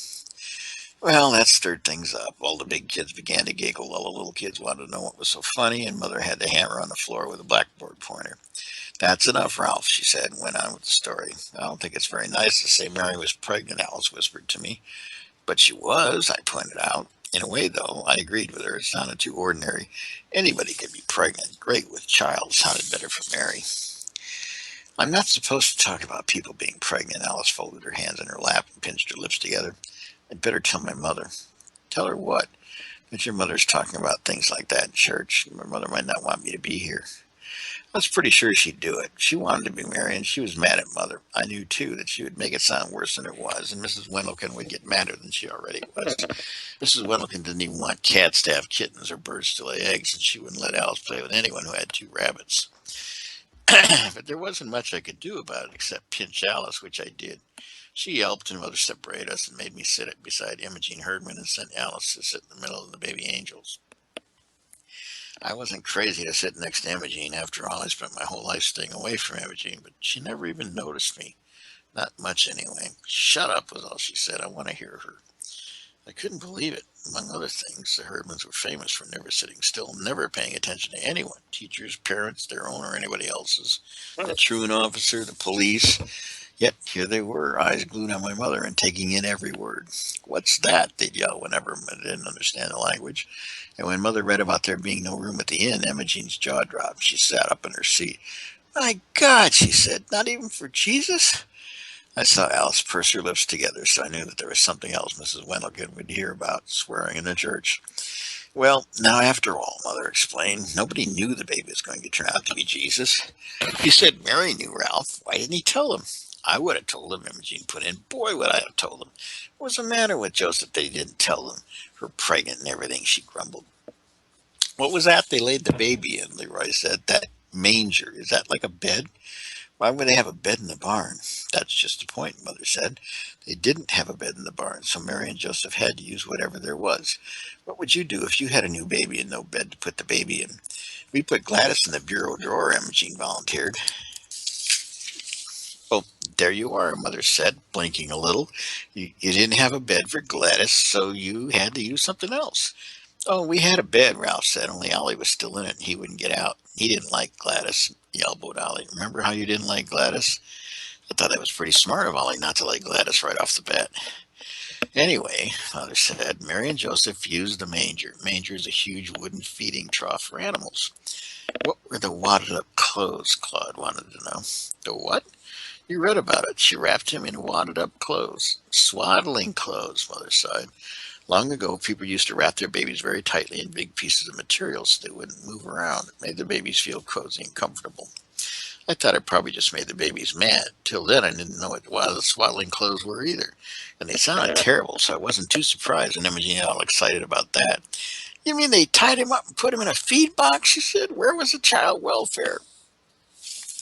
Well, that stirred things up. All the big kids began to giggle. All the little kids wanted to know what was so funny, and Mother had to hammer on the floor with a blackboard pointer. That's enough, Ralph, she said, and went on with the story. I don't think it's very nice to say Mary was pregnant, Alice whispered to me. But she was, I pointed out. In a way, though, I agreed with her. It sounded too ordinary. Anybody could be pregnant. Great with child sounded better for Mary. I'm not supposed to talk about people being pregnant. Alice folded her hands in her lap and pinched her lips together. I'd better tell my mother. Tell her what? That your mother's talking about things like that in church. My mother might not want me to be here. I was pretty sure she'd do it. She wanted to be married, and she was mad at Mother. I knew, too, that she would make it sound worse than it was, and Mrs. Wendlekin would get madder than she already was. Mrs. Wendlekin didn't even want cats to have kittens or birds to lay eggs, and she wouldn't let Alice play with anyone who had two rabbits. But there wasn't much I could do about it except pinch Alice, which I did. She yelped, and Mother separated us and made me sit beside Imogene Herdman and sent Alice to sit in the middle of the baby angels. I wasn't crazy to sit next to Imogene. After all, I spent my whole life staying away from Imogene, but she never even noticed me. Not much, anyway. Shut up, was all she said. I want to hear her. I couldn't believe it. Among other things, the Herdmans were famous for never sitting still, never paying attention to anyone teachers, parents, their own, or anybody else's. The truant officer, the police. Yet here they were, eyes glued on my mother and taking in every word. What's that? They'd yell whenever I didn't understand the language. And when Mother read about there being no room at the inn, Imogene's jaw dropped. She sat up in her seat. My God, she said, not even for Jesus? I saw Alice purse her lips together, so I knew that there was something else Mrs. Wendlekin would hear about swearing in the church. Well, now after all, Mother explained, nobody knew the baby was going to turn out to be Jesus. You said Mary knew Ralph. Why didn't he tell him? I would have told him, Imogene put in. Boy, would I have told him. What was the matter with Joseph that he didn't tell them? Her pregnant and everything, she grumbled. What was that they laid the baby in? Leroy said. That manger. Is that like a bed? Why would they have a bed in the barn? That's just the point, Mother said. They didn't have a bed in the barn, so Mary and Joseph had to use whatever there was. What would you do if you had a new baby and no bed to put the baby in? We put Gladys in the bureau drawer, Imogene volunteered. Oh, there you are, Mother said, blinking a little. You didn't have a bed for Gladys, so you had to use something else. Oh, we had a bed, Ralph said, only Ollie was still in it and he wouldn't get out. He didn't like Gladys, he elbowed Ollie. Remember how you didn't like Gladys? I thought that was pretty smart of Ollie not to like Gladys right off the bat. Anyway, Father said, Mary and Joseph used the manger. Manger is a huge wooden feeding trough for animals. What were the wadded up clothes? Claude wanted to know. The what? You read about it. She wrapped him in wadded up clothes. Swaddling clothes, Mother sighed. Long ago, people used to wrap their babies very tightly in big pieces of material so they wouldn't move around. It made the babies feel cozy and comfortable. I thought it probably just made the babies mad. Till then, I didn't know what the swaddling clothes were either. And they sounded terrible, so I wasn't too surprised when Imogen got all excited about that. You mean they tied him up and put him in a feed box? She said. Where was the child welfare?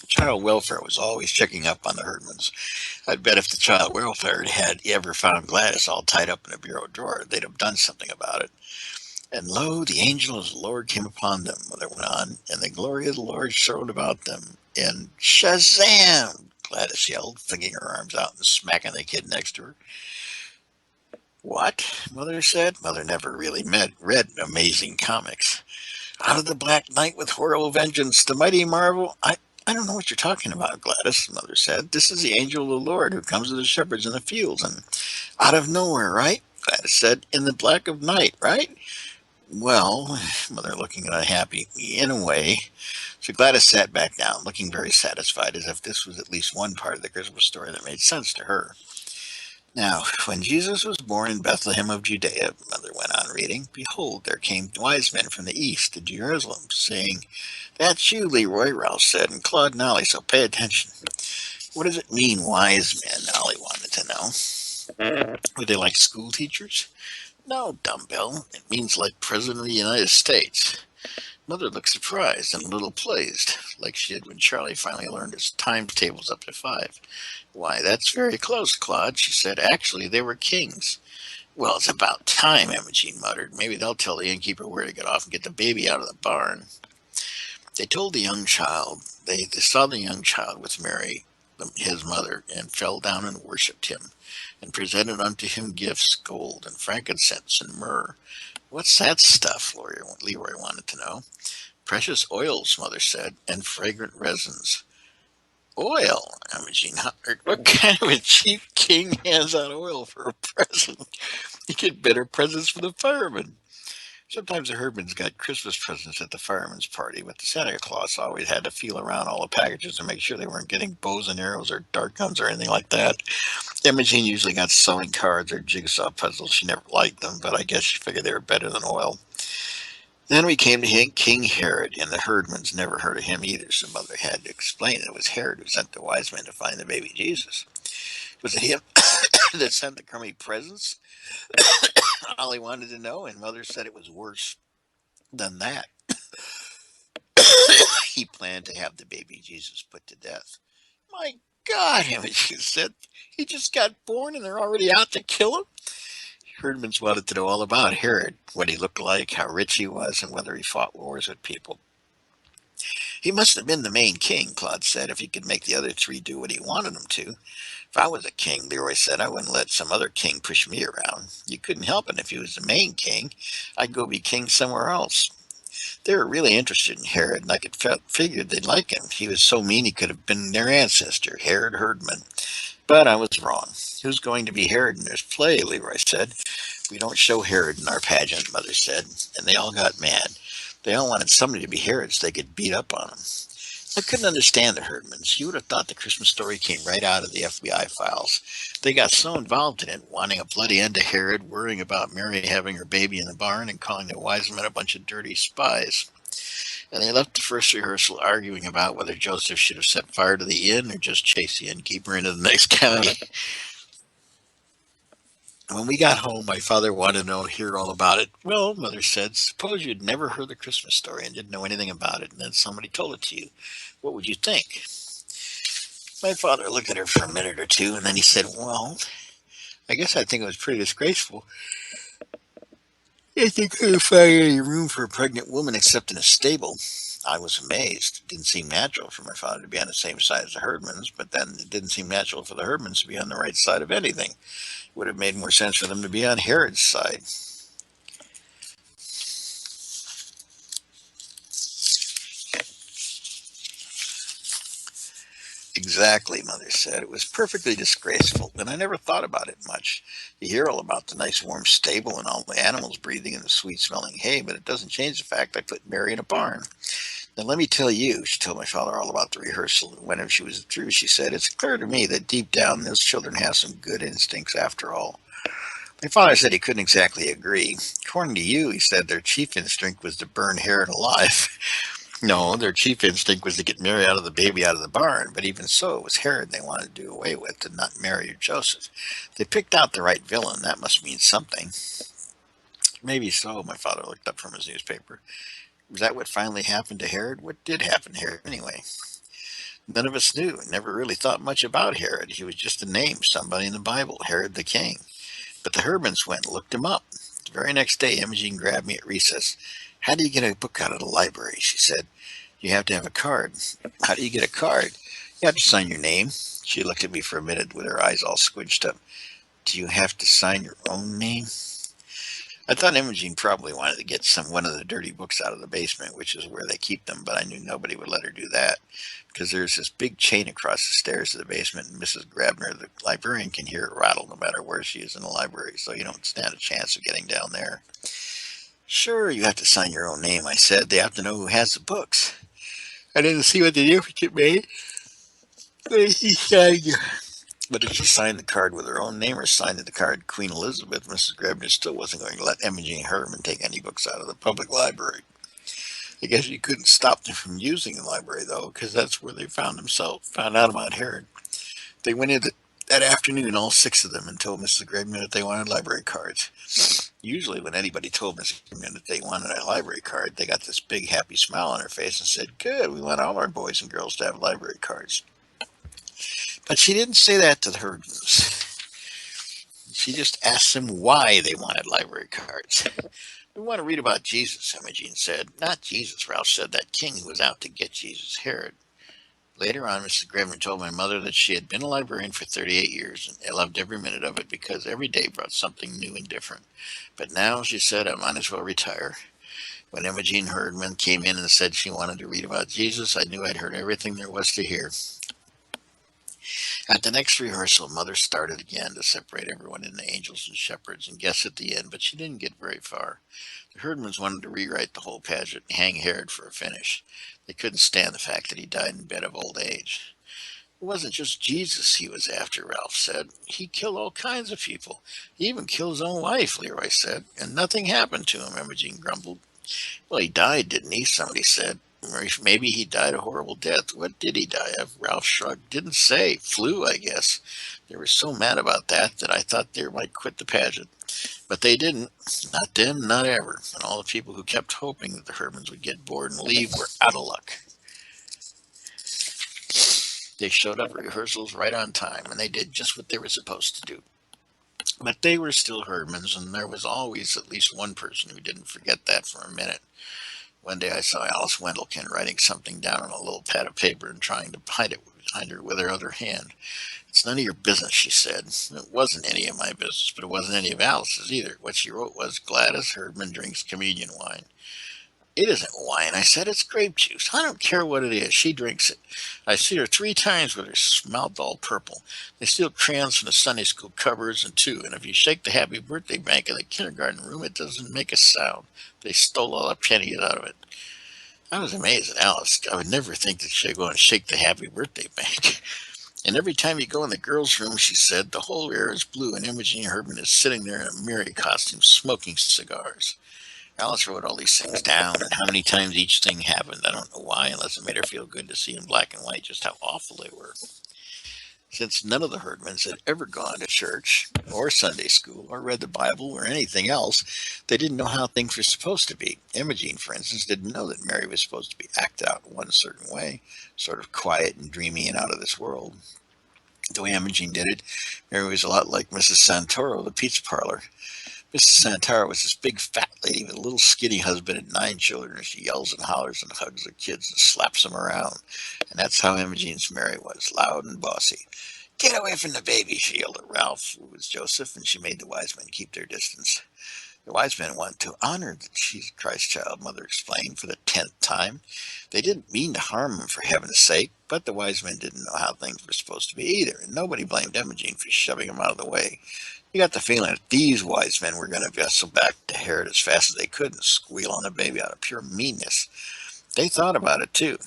Child welfare was always checking up on the Herdmans. I'd bet if the child welfare had ever found Gladys all tied up in a bureau drawer, they'd have done something about it. And lo, the angel of the Lord came upon them, Mother went on, and the glory of the Lord showed about them. And Shazam! Gladys yelled, flinging her arms out and smacking the kid next to her. What? Mother said. Mother never really read Amazing Comics. Out of the Black Night with horrible vengeance, the mighty marvel. I don't know what you're talking about, Gladys, Mother said. This is the angel of the Lord who comes to the shepherds in the fields and out of nowhere, right? Gladys said. In the black of night, right? Well, Mother looking unhappy, in a way. So Gladys sat back down, looking very satisfied, as if this was at least one part of the Christmas story that made sense to her. Now, when Jesus was born in Bethlehem of Judea, Mother went on reading, behold, there came wise men from the east to Jerusalem, saying, That's you, Leroy, Ralph said, and Claude and Ollie, so pay attention. What does it mean, wise men? Ollie wanted to know. Were they like school teachers? No, dumbbell. It means like President of the United States. Mother looked surprised and a little pleased, like she did when Charlie finally learned his timetables up to 5. Why, that's very close, Claude, she said. Actually, they were kings. Well, it's about time, Imogen muttered. Maybe they'll tell the innkeeper where to get off and get the baby out of the barn. They told the young child, they saw the young child with Mary, his mother, and fell down and worshipped him, and presented unto him gifts, gold and frankincense and myrrh. What's that stuff? Leroy wanted to know. Precious oils, Mother said, and fragrant resins. Oil? Imogen hollered. What kind of a cheap king hands out oil for a present? You get better presents for the firemen. Sometimes the Herdmans got Christmas presents at the firemen's party, but the Santa Claus always had to feel around all the packages to make sure they weren't getting bows and arrows or dart guns or anything like that. Imogen usually got sewing cards or jigsaw puzzles. She never liked them, but I guess she figured they were better than oil. Then we came to King Herod, and the Herdmans never heard of him either, so Mother had to explain it was Herod who sent the wise men to find the baby Jesus. Was it him that sent the crummy presents? Ollie wanted to know, and Mother said it was worse than that. He planned to have the baby Jesus put to death. My God, Imogen said. He just got born and they're already out to kill him? Herdmans wanted to know all about Herod, what he looked like, how rich he was, and whether he fought wars with people. He must have been the main king, Claude said, if he could make the other 3 do what he wanted them to. If I was a king, Leroy said, I wouldn't let some other king push me around. You couldn't help it if he was the main king. I'd go be king somewhere else. They were really interested in Herod, and I could figured they'd like him. He was so mean he could have been their ancestor, Herod Herdman. But I was wrong. Who's going to be Herod in this play? Leroy said. We don't show Herod in our pageant, Mother said, and they all got mad. They all wanted somebody to be Herod so they could beat up on him. I couldn't understand the Herdmans. You would have thought the Christmas story came right out of the FBI files. They got so involved in it, wanting a bloody end to Herod, worrying about Mary having her baby in the barn, and calling the wise men a bunch of dirty spies. And they left the first rehearsal arguing about whether Joseph should have set fire to the inn or just chase the innkeeper into the next county. When we got home, my father wanted to hear all about it. Well, Mother said, suppose you'd never heard the Christmas story and didn't know anything about it, and then somebody told it to you. What would you think? My father looked at her for a minute or two, and then he said, well, I guess I'd think it was pretty disgraceful. If they couldn't find any room for a pregnant woman except in a stable. I was amazed. It didn't seem natural for my father to be on the same side as the Herdmans, but then it didn't seem natural for the Herdmans to be on the right side of anything. It would have made more sense for them to be on Herod's side. Exactly, Mother said. It was perfectly disgraceful, and I never thought about it much. You hear all about the nice warm stable and all the animals breathing in the sweet smelling hay, but it doesn't change the fact I put Mary in a barn. Now let me tell you, she told my father all about the rehearsal. And whenever she was through, she said, "It's clear to me that deep down those children have some good instincts after all." My father said he couldn't exactly agree. According to you, he said their chief instinct was to burn Herod alive. No, their chief instinct was to get Mary out of the baby out of the barn, but even so, it was Herod they wanted to do away with, and not Mary or Joseph. They picked out the right villain. That must mean something. Maybe so, my father looked up from his newspaper. Was that what finally happened to Herod? What did happen to Herod anyway? None of us knew. Never really thought much about Herod. He was just a name, somebody in the Bible, Herod the king. But the Herdmans went and looked him up. The very next day, Imogene grabbed me at recess. "How do you get a book out of the library?" she said. "You have to have a card." "How do you get a card?" "You have to sign your name." She looked at me for a minute with her eyes all squidged up. "Do you have to sign your own name?" I thought Imogene probably wanted to get one of the dirty books out of the basement, which is where they keep them, but I knew nobody would let her do that because there's this big chain across the stairs to the basement, and Mrs. Grabner, the librarian, can hear it rattle no matter where she is in the library, so you don't stand a chance of getting down there. "Sure, you have to sign your own name," I said. "They have to know who has the books." I didn't see what the difference it made. But if she signed the card with her own name or signed the card Queen Elizabeth, Mrs. Grabner still wasn't going to let Imogene Herman take any books out of the public library. I guess you couldn't stop them from using the library, though, because that's where they found out about Herod. They went in that afternoon, all six of them, and told Mrs. Grabner that they wanted library cards. Usually, when anybody told Mrs. Grabner that they wanted a library card, they got this big, happy smile on their face and said, "Good, we want all our boys and girls to have library cards." But she didn't say that to the Herdmans. She just asked them why they wanted library cards. "We want to read about Jesus," Imogene said. "Not Jesus," Ralph said. "That king who was out to get Jesus, Herod." Later on, Mrs. Grabner told my mother that she had been a librarian for 38 years and loved every minute of it because every day brought something new and different. But now, she said, I might as well retire. When Imogene Herdman came in and said she wanted to read about Jesus, I knew I'd heard everything there was to hear. At the next rehearsal, Mother started again to separate everyone into angels and shepherds and guests at the end, but she didn't get very far. The Herdmans wanted to rewrite the whole pageant and hang Herod for a finish. They couldn't stand the fact that he died in bed of old age. "It wasn't just Jesus he was after," Ralph said. "He killed all kinds of people. He even killed his own wife," Leroy said. "And nothing happened to him," Imogene grumbled. "Well, he died, didn't he?" somebody said. "Or maybe he died a horrible death. What did he die of?" Ralph shrugged. "Didn't say. Flu, I guess." They were so mad about that I thought they might quit the pageant. But they didn't. Not then, not ever. And all the people who kept hoping that the Hermans would get bored and leave were out of luck. They showed up at rehearsals right on time, and they did just what they were supposed to do. But they were still Herdmans, and there was always at least one person who didn't forget that for a minute. One day I saw Alice Wendelkin writing something down on a little pad of paper and trying to hide it behind her with her other hand. "It's none of your business," she said. It wasn't any of my business, but it wasn't any of Alice's either. What she wrote was, "Gladys Herdman drinks communion wine." "It isn't wine," I said. "It's grape juice. I don't care what it is. She drinks it. I see her 3 times with her mouth all purple. They steal crayons from the Sunday school cupboards, and if you shake the happy birthday bank in the kindergarten room, it doesn't make a sound. They stole all the pennies out of it." I was amazed at Alice. I would never think that she'd go and shake the happy birthday bank. "And every time you go in the girls' room," she said, "the whole air is blue, and Imogene Herman is sitting there in a Mary costume smoking cigars." Alice wrote all these things down and how many times each thing happened. I don't know why, unless it made her feel good to see in black and white just how awful they were. Since none of the Herdmans had ever gone to church or Sunday school or read the Bible or anything else, they didn't know how things were supposed to be. Imogene, for instance, didn't know that Mary was supposed to be acted out in one certain way, sort of quiet and dreamy and out of this world. The way Imogene did it, Mary was a lot like Mrs. Santoro, the pizza parlor. Mrs. Santara was this big fat lady with a little skinny husband and 9 children. She yells and hollers and hugs her kids and slaps them around. And that's how Imogene's Mary was, loud and bossy. "Get away from the baby," she yelled at Ralph, who was Joseph, and she made the wise men keep their distance. The wise men wanted to honor the Jesus Christ child, Mother explained for the 10th time. They didn't mean to harm him, for heaven's sake, but the wise men didn't know how things were supposed to be either, and nobody blamed Imogene for shoving him out of the way. You got the feeling that these wise men were going to vessel back to Herod as fast as they could and squeal on the baby out of pure meanness. They thought about it too.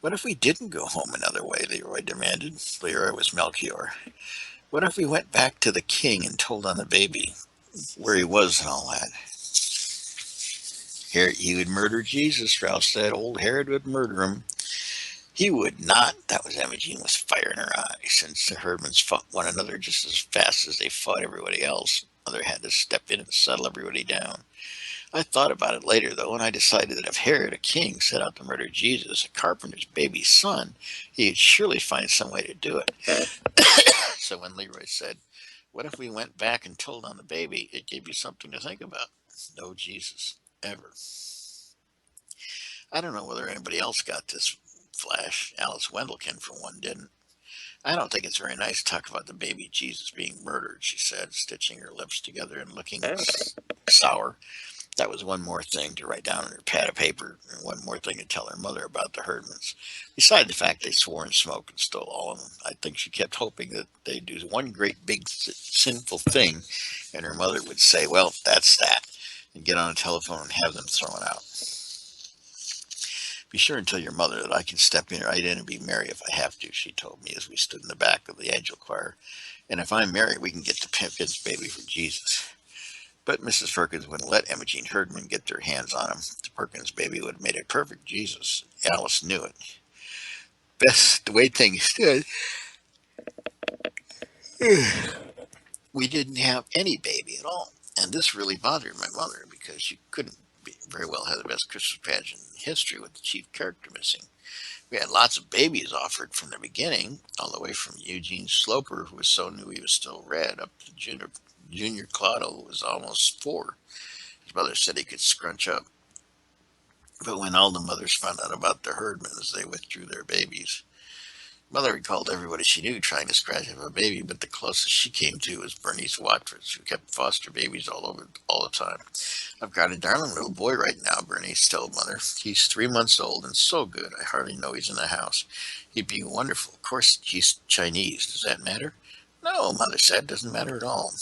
What if we didn't go home another way? Leroy demanded. Leroy was Melchior. What if we went back to the king and told on the baby where he was and all that? Here, he would murder Jesus, Ralph said. Old Herod would murder him. He would not. That was Imogene with fire in her eyes. Since the herdmen fought one another just as fast as they fought everybody else, Mother had to step in and settle everybody down. I thought about it later, though, and I decided that if Herod, a king, set out to murder Jesus, a carpenter's baby son, he'd surely find some way to do it. So when Leroy said, "What if we went back and told on the baby?" it gave you something to think about. No Jesus, ever. I don't know whether anybody else got this flash. Alice Wendelkin, for one, didn't. I don't think it's very nice to talk about the baby Jesus being murdered, she said, stitching her lips together and looking sour. That was one more thing to write down on her pad of paper, and one more thing to tell her mother about the Herdmans. Besides the fact they swore and smoked and stole all of them, I think she kept hoping that they'd do one great big sinful thing, and her mother would say, "Well, that's that," and get on a telephone and have them thrown out. Be sure and tell your mother that I can step in right in and be Mary if I have to, she told me as we stood in the back of the angel choir. And if I'm Mary, we can get the Perkins baby for Jesus. But Mrs. Perkins wouldn't let Imogene Herdman get their hands on him. The Perkins baby would have made a perfect Jesus. Alice knew it. Best the way things stood, we didn't have any baby at all. And this really bothered my mother because she couldn't very well have the best Christmas pageant in history with the chief character missing. We had lots of babies offered from the beginning, all the way from Eugene Sloper, who was so new he was still red, up to Junior Claudio, who was almost 4. His mother said he could scrunch up. But when all the mothers found out about the Herdmans, they withdrew their babies. Mother recalled everybody she knew trying to scratch up a baby, but the closest she came to was Bernice Watrous, who kept foster babies all the time. "I've got a darling little boy right now," Bernice told Mother. "He's 3 months old and so good, I hardly know he's in the house. He'd be wonderful. Of course, he's Chinese. Does that matter?" "No," Mother said, "doesn't matter at all."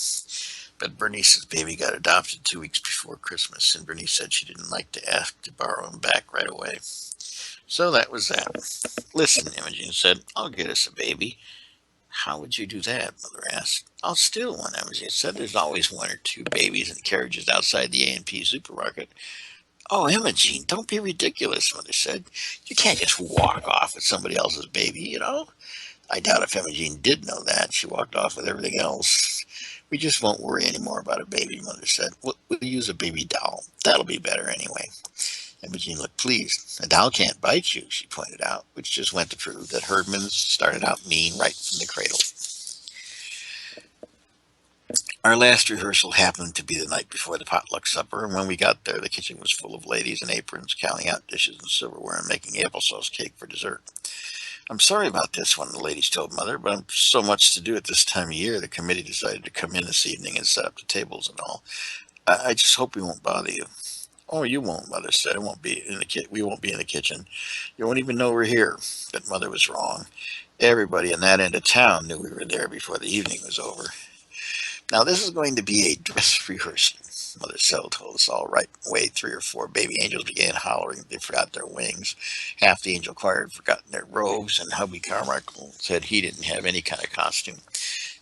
But Bernice's baby got adopted 2 weeks before Christmas, and Bernice said she didn't like to ask to borrow him back right away. So that was that. "Listen," Imogen said, "I'll get us a baby." "How would you do that?" Mother asked. "I'll steal one," Imogen said. "There's always one or two babies in carriages outside the A&P supermarket." "Oh, Imogen, don't be ridiculous," Mother said. "You can't just walk off with somebody else's baby. I doubt if Imogen did know that. She walked off with everything else. "We just won't worry any more about a baby," Mother said. We'll use a baby doll. That'll be better anyway." Imogene looked pleased. "A doll can't bite you," she pointed out, which just went to prove that Herdmans started out mean right from the cradle. Our last rehearsal happened to be the night before the potluck supper, and when we got there, the kitchen was full of ladies in aprons, counting out dishes and silverware and making applesauce cake for dessert. "I'm sorry about this," one of the ladies told Mother, "but I'm so much to do at this time of year. The committee decided to come in this evening and set up the tables and all. I just hope we won't bother you." "Oh, you won't," Mother said. "It won't be in the We won't be in the kitchen. You won't even know we're here." But Mother was wrong. Everybody in that end of town knew we were there before the evening was over. "Now this is going to be a dress rehearsal," Mother Cell told us all right away. 3 or 4 baby angels began hollering they forgot their wings. Half the angel choir had forgotten their robes, and hubby Carmichael said he didn't have any kind of costume.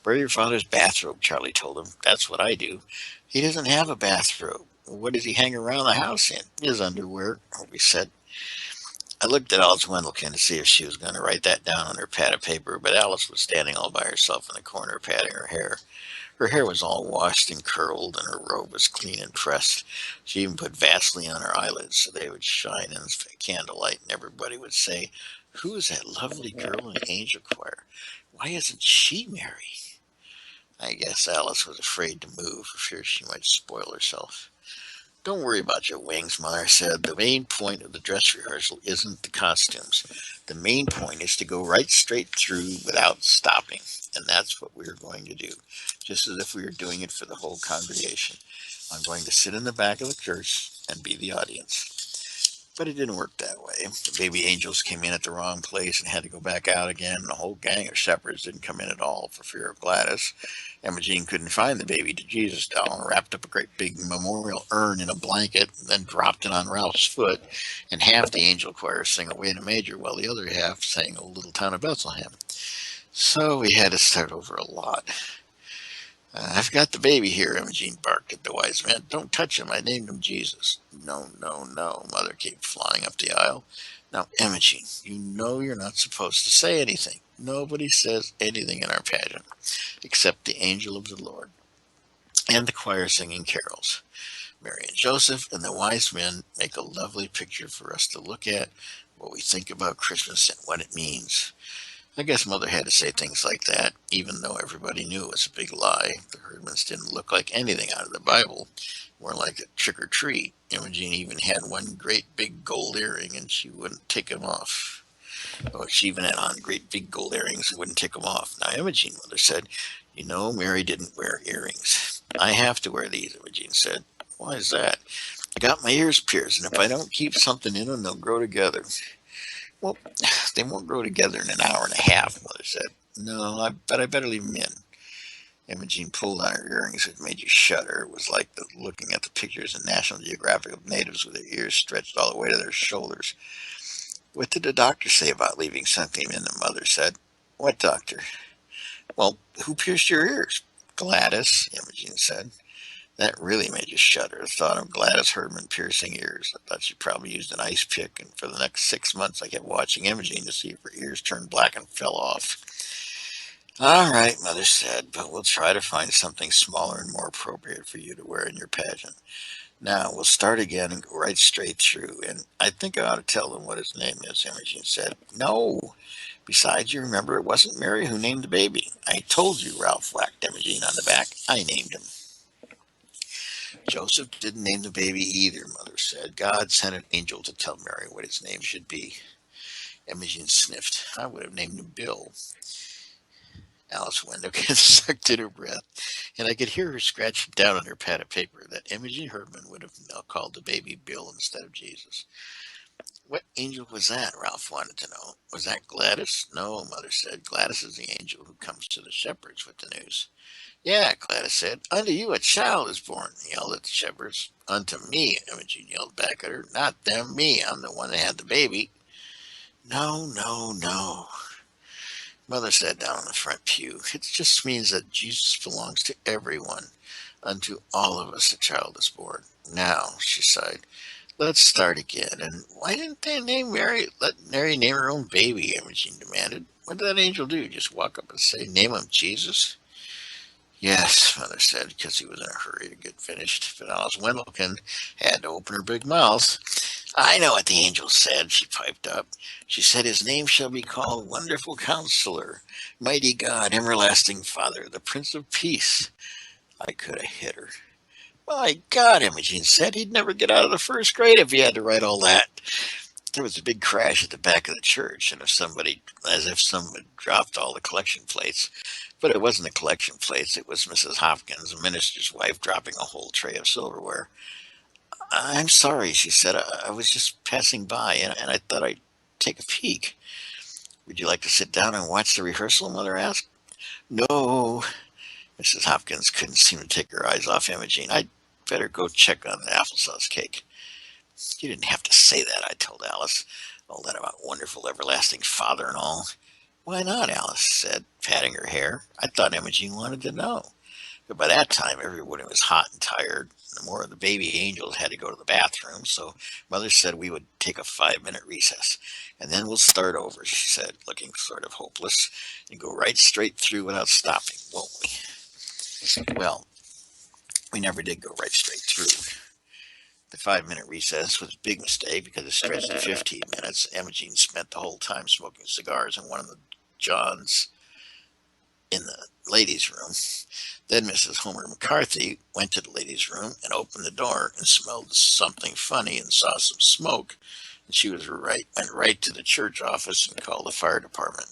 "Wear your father's bathrobe," Charlie told him. "That's what I do." "He doesn't have a bathrobe." "What does he hang around the house in?" "His underwear," we said. I looked at Alice Wendelkin to see if she was going to write that down on her pad of paper, but Alice was standing all by herself in the corner patting her hair. Her hair was all washed and curled, and her robe was clean and pressed. She even put Vaseline on her eyelids so they would shine in the candlelight, and everybody would say, "Who is that lovely girl in the angel choir? Why isn't she Mary?" I guess Alice was afraid to move for fear she might spoil herself. "Don't worry about your wings," Mother said. "The main point of the dress rehearsal isn't the costumes. The main point is to go right straight through without stopping. And that's what we're going to do, just as if we were doing it for the whole congregation. I'm going to sit in the back of the church and be the audience." But it didn't work that way. the baby angels came in at the wrong place and had to go back out again. And the whole gang of shepherds didn't come in at all for fear of Gladys. Imogene couldn't find the baby Jesus doll and wrapped up a great big memorial urn in a blanket, and then dropped it on Ralph's foot. And half the angel choir sang away in a major, while the other half sang O Little Town of Bethlehem. So we had to start over a lot. I've got the baby here, Imogene barked at the wise man. Don't touch him. I named him Jesus. No, no, no, Mother came flying up the aisle. Now, Imogene, you know you're not supposed to say anything. Nobody says anything in our pageant except the angel of the Lord and the choir singing carols. Mary and Joseph and the wise men make a lovely picture for us to look at, what we think about Christmas and what it means. I guess Mother had to say things like that, even though everybody knew it was a big lie. The Herdmans didn't look like anything out of the Bible, more like a trick or treat. Imogene even had one great big gold earring, and she wouldn't take them off. Oh, she even had on great big gold earrings and wouldn't take them off. Now, Imogene, Mother said, you know, Mary didn't wear earrings. I have to wear these, Imogene said. Why is that? I got my ears pierced, and if I don't keep something in them, they'll grow together. Well, they won't grow together in an hour and a half, Mother said. No, but I better leave them in. Imogene pulled on her earrings. It made you shudder. It was like looking at the pictures in National Geographic of natives with their ears stretched all the way to their shoulders. What did the doctor say about leaving something in? The Mother said. What doctor? Well, who pierced your ears? Gladys, Imogene said. That really made you shudder, the thought of Gladys Herdman piercing ears. I thought she probably used an ice pick, and for the next 6 months I kept watching Imogene to see if her ears turned black and fell off. All right, Mother said, but we'll try to find something smaller and more appropriate for you to wear in your pageant. Now, we'll start again and go right straight through, and I think I ought to tell them what his name is, Imogene said. No. Besides, you remember it wasn't Mary who named the baby. I told you, Ralph whacked Imogene on the back. I named him. Joseph didn't name the baby either, Mother said. God sent an angel to tell Mary what his name should be. Imogene sniffed. I would have named him Bill. Alice Wendelken sucked in her breath, and I could hear her scratching down on her pad of paper that Imogene Herdman would have now called the baby Bill instead of Jesus. What angel was that? Ralph wanted to know. Was that Gladys? No, Mother said. Gladys is the angel who comes to the shepherds with the news. Yeah, Gladys said. Unto you a child is born, yelled at the shepherds. Unto me, Imogene yelled back at her. Not them, me. I'm the one that had the baby. No, no, no. Mother sat down on the front pew. It just means that Jesus belongs to everyone. Unto all of us a child is born. Now, she sighed, let's start again. And why didn't they name Mary? Let Mary name her own baby, Imogene demanded. What did that angel do? Just walk up and say, name him Jesus? Yes, Mother said, because he was in a hurry to get finished. But Alice Wendelken had to open her big mouth. I know what the angel said, she piped up. She said his name shall be called Wonderful Counselor, Mighty God, Everlasting Father, the Prince of Peace. I could have hit her. My God, Imogene said, he'd never get out of the first grade if he had to write all that. There was a big crash at the back of the church, and as if someone dropped all the collection plates. But it wasn't the collection plates, it was Mrs. Hopkins, the minister's wife, dropping a whole tray of silverware. I'm sorry, she said. I was just passing by, and I thought I'd take a peek. Would you like to sit down and watch the rehearsal? Mother asked. No. Mrs. Hopkins couldn't seem to take her eyes off Imogene. I'd better go check on the applesauce cake. You didn't have to say that, I told Alice. All that about wonderful everlasting Father and all. Why not? Alice said, patting her hair. I thought Imogene wanted to know. But by that time, everybody was hot and tired. The more of the baby angels had to go to the bathroom, so Mother said we would take a 5-minute recess. And then we'll start over, she said, looking sort of hopeless, and go right straight through without stopping, won't we? Well, we never did go right straight through. The 5-minute recess was a big mistake because it stretched to 15 minutes. Imogene spent the whole time smoking cigars in one of the Johns in the ladies' room. Then Mrs. Homer McCarthy went to the ladies' room and opened the door and smelled something funny and saw some smoke. And she went right to the church office and called the fire department.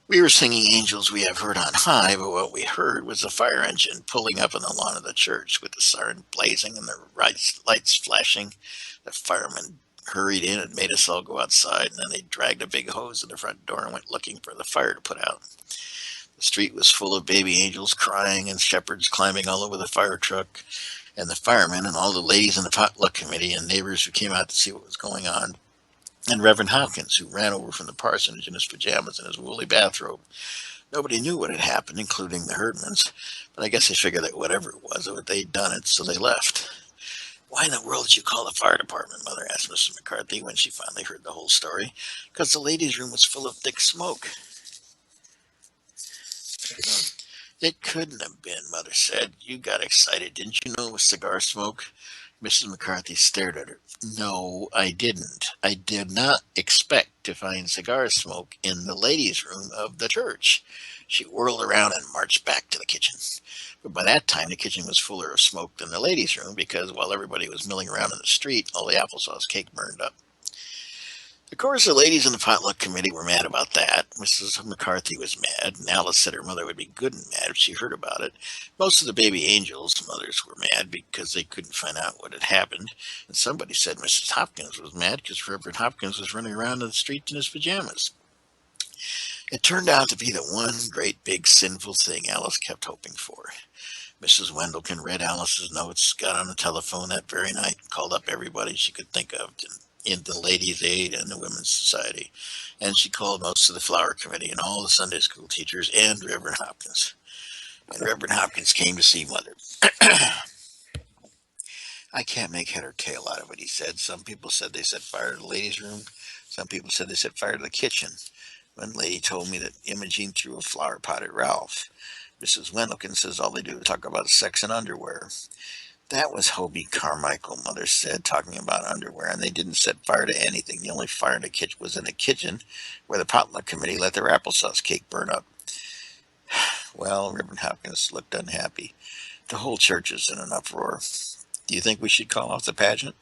We were singing Angels We Have Heard on High, but what we heard was the fire engine pulling up on the lawn of the church with the siren blazing and the lights flashing. The firemen hurried in and made us all go outside, and then they dragged a big hose to the front door and went looking for the fire to put out. The street was full of baby angels crying and shepherds climbing all over the fire truck, and the firemen and all the ladies in the potluck committee and neighbors who came out to see what was going on, and Reverend Hopkins, who ran over from the parsonage in his pajamas and his woolly bathrobe. Nobody knew what had happened, including the herdmans, but I guess they figured that whatever it was, they'd done it, so they left. Why in the world did you call the fire department? Mother asked Mrs. McCarthy when she finally heard the whole story. Because the ladies' room was full of thick smoke. It couldn't have been, Mother said. You got excited. Didn't you know it was cigar smoke? Mrs. McCarthy stared at her. No, I didn't. I did not expect to find cigar smoke in the ladies' room of the church. She whirled around and marched back to the kitchen. But by that time, the kitchen was fuller of smoke than the ladies' room because while everybody was milling around in the street, all the applesauce cake burned up. Of course, the ladies in the potluck committee were mad about that. Mrs. McCarthy was mad, and Alice said her mother would be good and mad if she heard about it. Most of the baby angels' mothers were mad because they couldn't find out what had happened, and somebody said Mrs. Hopkins was mad because Reverend Hopkins was running around in the streets in his pajamas. It turned out to be the one great big sinful thing Alice kept hoping for. Mrs. Wendelkin read Alice's notes, got on the telephone that very night, and called up everybody she could think of in the Ladies' Aid and the Women's Society. And she called most of the Flower Committee and all the Sunday school teachers and Reverend Hopkins. And Reverend Hopkins came to see Mother. I can't make head or tail out of it, he said. Some people said they set fire to the ladies' room. Some people said they set fire to the kitchen. One lady told me that Imogene threw a flower pot at Ralph. Mrs. Wendelkin says all they do is talk about sex and underwear. That was Hobie Carmichael, Mother said, talking about underwear, and they didn't set fire to anything. The only fire in the kitchen was in the kitchen, where the potluck committee let their applesauce cake burn up. Well, Reverend Hopkins looked unhappy. The whole church is in an uproar. Do you think we should call off the pageant?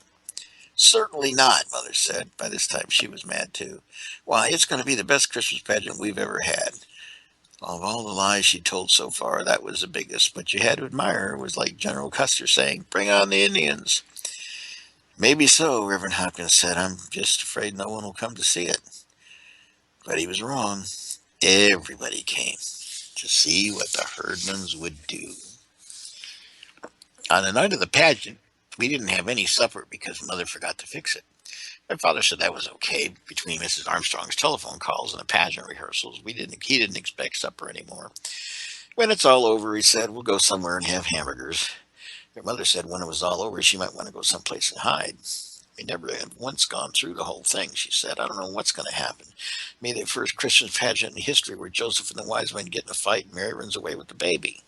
Certainly not, Mother said. By this time she was mad too. Why, it's going to be the best Christmas pageant we've ever had. Of all the lies she told so far, that was the biggest, but you had to admire her. It was like General Custer saying, "Bring on the Indians." Maybe so, Reverend Hopkins said. I'm just afraid no one will come to see it. But he was wrong. Everybody came to see what the Herdmans would do. On the night of the pageant, we didn't have any supper because Mother forgot to fix it. My father said that was okay. Between Mrs. Armstrong's telephone calls and the pageant rehearsals, he didn't expect supper anymore. When it's all over, he said, we'll go somewhere and have hamburgers. Your mother said when it was all over, she might want to go someplace and hide. We never had once gone through the whole thing, she said. I don't know what's going to happen. Maybe the first Christmas pageant in history where Joseph and the wise men get in a fight and Mary runs away with the baby.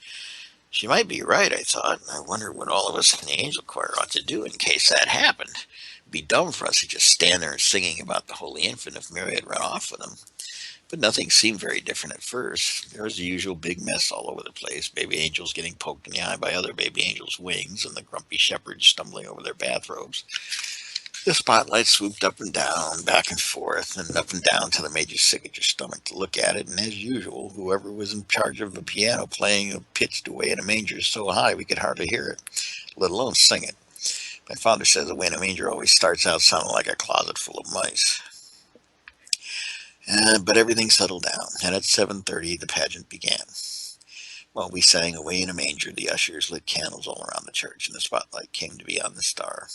She might be right, I thought. I wonder what all of us in the angel choir ought to do in case that happened. It'd be dumb for us to just stand there singing about the Holy Infant if Mary had run off with him. But nothing seemed very different at first. There was the usual big mess all over the place, baby angels getting poked in the eye by other baby angels' wings, and the grumpy shepherds stumbling over their bathrobes. The spotlight swooped up and down, back and forth, and up and down till it made you sick at your stomach to look at it, and as usual, whoever was in charge of the piano playing pitched away in a manger so high we could hardly hear it, let alone sing it. My father says the way in a manger always starts out sounding like a closet full of mice. But everything settled down, and at 7:30 the pageant began. While we sang Away in a Manger, the ushers lit candles all around the church, and the spotlight came to be on the star.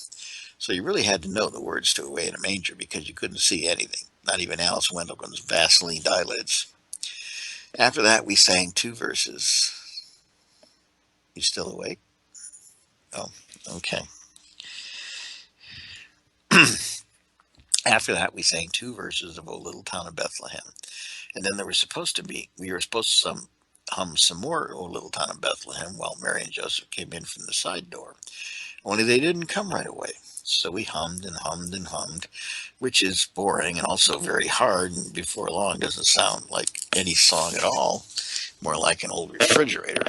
So you really had to know the words to Away in a Manger because you couldn't see anything, not even Alice Wendelkin's Vaseline eyelids. After that, we sang 2 verses. You still awake? Oh, okay. After that, we sang 2 verses of O Little Town of Bethlehem. And then we were supposed to hum some more O Little Town of Bethlehem while Mary and Joseph came in from the side door. Only they didn't come right away. So we hummed and hummed and hummed, which is boring and also very hard, and before long doesn't sound like any song at all, more like an old refrigerator.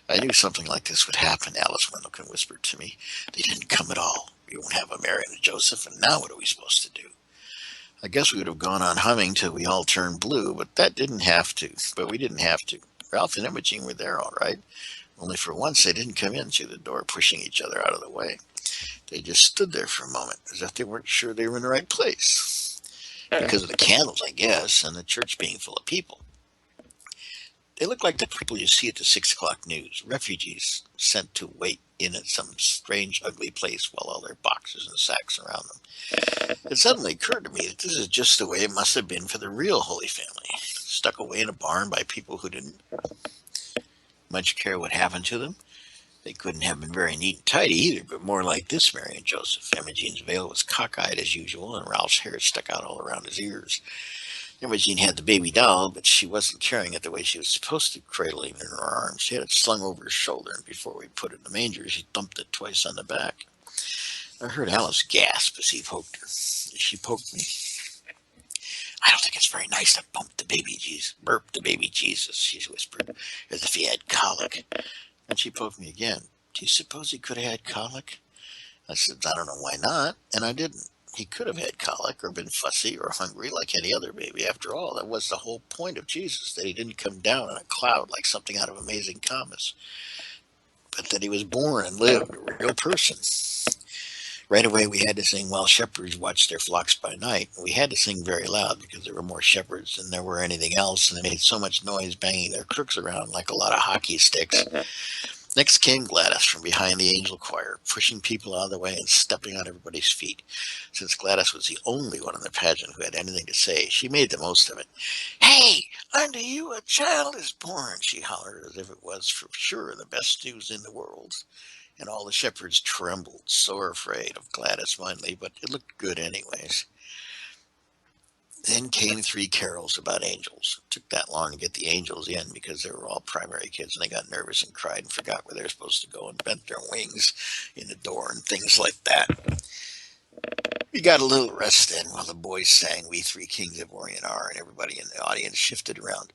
I knew something like this would happen, Alice Wendelkin whispered to me. They didn't come at all. We won't have a Mary and a Joseph, and now what are we supposed to do? I guess we would have gone on humming till we all turned blue, but we didn't have to. Ralph and Imogene were there all right, only for once they didn't come in through the door, pushing each other out of the way. They just stood there for a moment, as if they weren't sure they were in the right place. Because of the candles, I guess, and the church being full of people. They looked like the people you see at the 6 o'clock news, refugees sent to wait in at some strange, ugly place while all their boxes and sacks around them. It suddenly occurred to me that this is just the way it must have been for the real Holy Family, stuck away in a barn by people who didn't much care what happened to them. They couldn't have been very neat and tidy either, but more like this Mary and Joseph. Imogene's veil was cockeyed as usual, and Ralph's hair stuck out all around his ears. Imogene had the baby doll, but she wasn't carrying it the way she was supposed to, cradling it in her arms. She had it slung over her shoulder, and before we put it in the manger, she thumped it twice on the back. I heard Alice gasp as he poked her. She poked me. I don't think it's very nice to burp the baby Jesus, she whispered, as if he had colic. And she poked me again. Do you suppose he could have had colic? I said, I don't know why not, and I didn't. He could have had colic or been fussy or hungry like any other baby. After all, that was the whole point of Jesus, that he didn't come down in a cloud like something out of Amazing Thomas, but that he was born and lived, a real person. Right away, we had to sing While Shepherds Watch Their Flocks by Night. We had to sing very loud because there were more shepherds than there were anything else, and they made so much noise banging their crooks around like a lot of hockey sticks. Next came Gladys from behind the angel choir, pushing people out of the way and stepping on everybody's feet. Since Gladys was the only one in the pageant who had anything to say, she made the most of it. Hey, unto you a child is born, she hollered, as if it was for sure the best news in the world. And all the shepherds trembled, sore afraid of Gladys finally, but it looked good anyways. Then came 3 carols about angels. It took that long to get the angels in because they were all primary kids and they got nervous and cried and forgot where they were supposed to go and bent their wings in the door and things like that. We got a little rest then while the boys sang We Three Kings of Orient Are, and everybody in the audience shifted around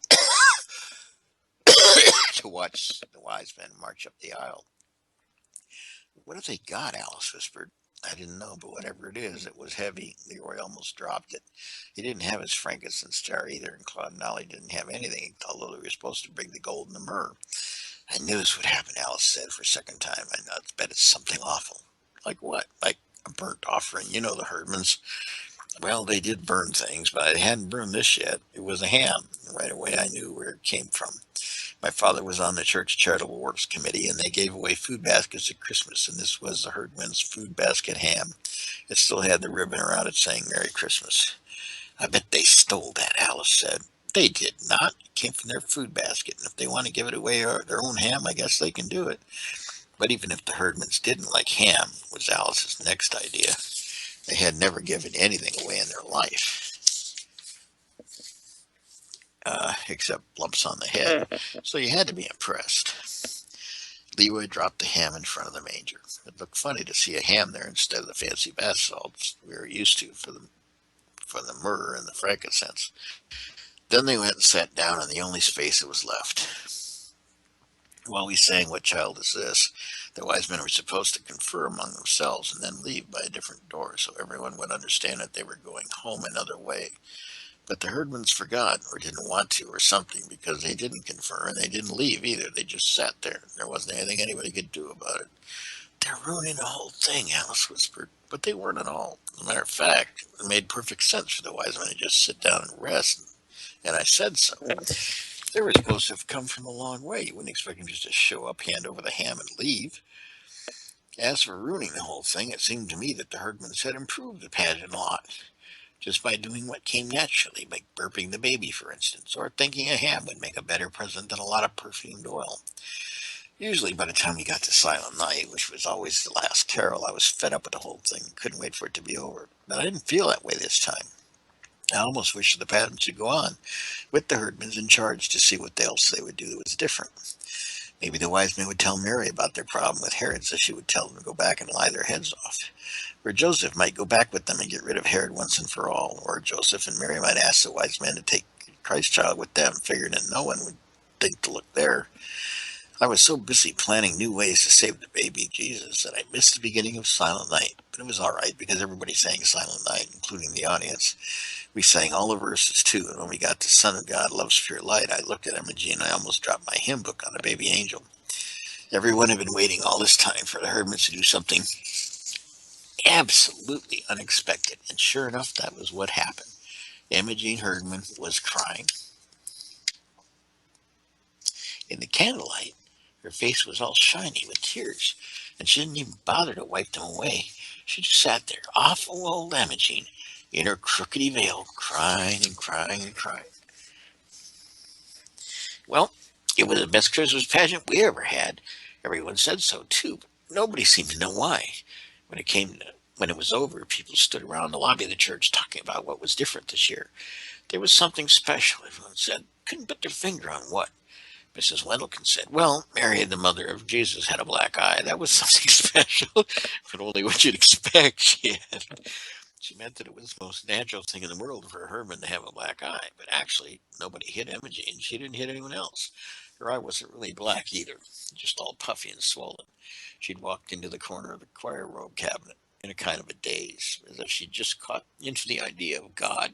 to watch the wise men march up the aisle. What have they got? Alice whispered. I didn't know, but whatever it is, it was heavy. Leroy almost dropped it. He didn't have his frankincense jar either, and Claude and Ollie didn't have anything, although they were supposed to bring the gold and the myrrh. I knew this would happen, Alice said for a second time. I bet it's something awful. Like what? Like a burnt offering. You know the Herdmans. Well, they did burn things, but I hadn't burned this yet. It was a ham. Right away I knew where it came from. My father was on the church charitable works committee, and they gave away food baskets at Christmas, and this was the Herdman's food basket ham. It still had the ribbon around it saying Merry Christmas. I bet they stole that, Alice said. They did not. It came from their food basket, and if they want to give it away or their own ham, I guess they can do it. But even if the Herdmans didn't like ham, was Alice's next idea. They had never given anything away in their life. Except lumps on the head, so you had to be impressed. Leroy dropped the ham in front of the manger. It looked funny to see a ham there instead of the fancy bath salts we were used to for the myrrh and the frankincense. Then they went and sat down in the only space that was left. While we sang What Child Is This, the wise men were supposed to confer among themselves and then leave by a different door so everyone would understand that they were going home another way. But the Herdmans forgot or didn't want to or something because they didn't confer and they didn't leave either. They just sat there. There wasn't anything anybody could do about it. They're ruining the whole thing, Alice whispered. But they weren't at all. As a matter of fact, it made perfect sense for the wise men to just sit down and rest. And I said so. They were supposed to have come from a long way. You wouldn't expect them just to show up, hand over the ham, and leave. As for ruining the whole thing, it seemed to me that the Herdmans had improved the pageant a lot. Just by doing what came naturally, like burping the baby, for instance, or thinking a ham would make a better present than a lot of perfumed oil. Usually by the time we got to Silent Night, which was always the last carol, I was fed up with the whole thing and couldn't wait for it to be over. But I didn't feel that way this time. I almost wished the pageant should go on, with the Herdmans in charge to see what else they would do that was different. Maybe the wise men would tell Mary about their problem with Herod, so she would tell them to go back and lie their heads off. Or Joseph might go back with them and get rid of Herod once and for all. Or Joseph and Mary might ask the wise men to take Christ child with them, figuring that no one would think to look there. I was so busy planning new ways to save the baby Jesus that I missed the beginning of Silent Night. But it was all right because everybody sang Silent Night, including the audience. We sang all the verses too, and when we got to Son of God Loves Pure Light, I looked at Imogen and I almost dropped my hymn book on the baby angel. Everyone had been waiting all this time for the Herdmans to do something Absolutely unexpected. And sure enough, that was what happened. Imogene Herdman was crying. In the candlelight, her face was all shiny with tears, and she didn't even bother to wipe them away. She just sat there, awful old Imogene, in her crookedy veil, crying and crying and crying. Well, it was the best Christmas pageant we ever had. Everyone said so too, but nobody seemed to know why. When it was over, people stood around the lobby of the church talking about what was different this year. There was something special, everyone said. Couldn't put their finger on what. Mrs. Wendelkin said, "Well, Mary, the mother of Jesus, had a black eye. That was something special, but only what you'd expect," she had. She meant that it was the most natural thing in the world for Herman to have a black eye, but actually, nobody hit Imogene. She didn't hit anyone else. Her eye wasn't really black either, just all puffy and swollen. She'd walked into the corner of the choir robe cabinet in a kind of a daze, as if she'd just caught into the idea of God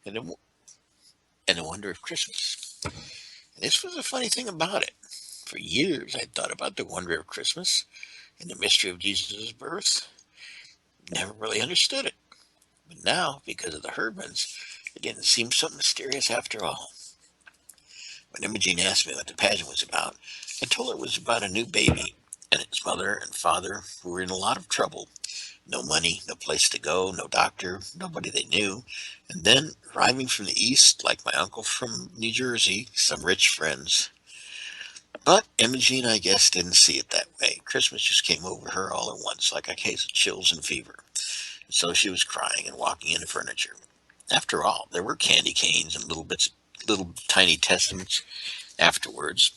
and the wonder of Christmas. And this was the funny thing about it. For years, I'd thought about the wonder of Christmas and the mystery of Jesus' birth. Never really understood it. But now, because of the Herdmans, it didn't seem so mysterious after all. When Imogene asked me what the pageant was about, I told her it was about a new baby and its mother and father who were in a lot of trouble. No money, no place to go, no doctor, nobody they knew. And then, arriving from the east, like my uncle from New Jersey, some rich friends. But Imogene, I guess, didn't see it that way. Christmas just came over her all at once, like a case of chills and fever. And so she was crying and walking into furniture. After all, there were candy canes and little tiny testaments afterwards,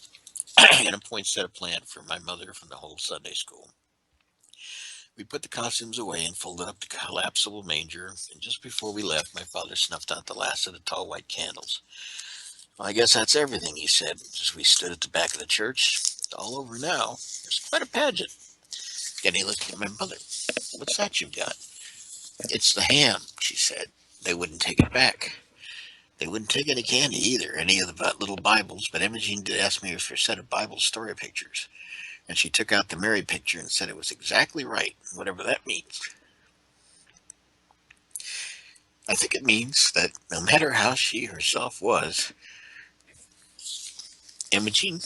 and a poinsettia plant for my mother from the whole Sunday school. We put the costumes away and folded up the collapsible manger, and just before we left, my father snuffed out the last of the tall white candles. "Well, I guess that's everything," he said, as we stood at the back of the church. "It's all over now. There's quite a pageant." Then he looked at my mother. "What's that you've got?" "It's the ham," she said. They wouldn't take it back. They wouldn't take any candy either, any of the little Bibles, but Imogene did ask me for a set of Bible story pictures. And she took out the Mary picture and said it was exactly right, whatever that means. I think it means that no matter how she herself was, Imogene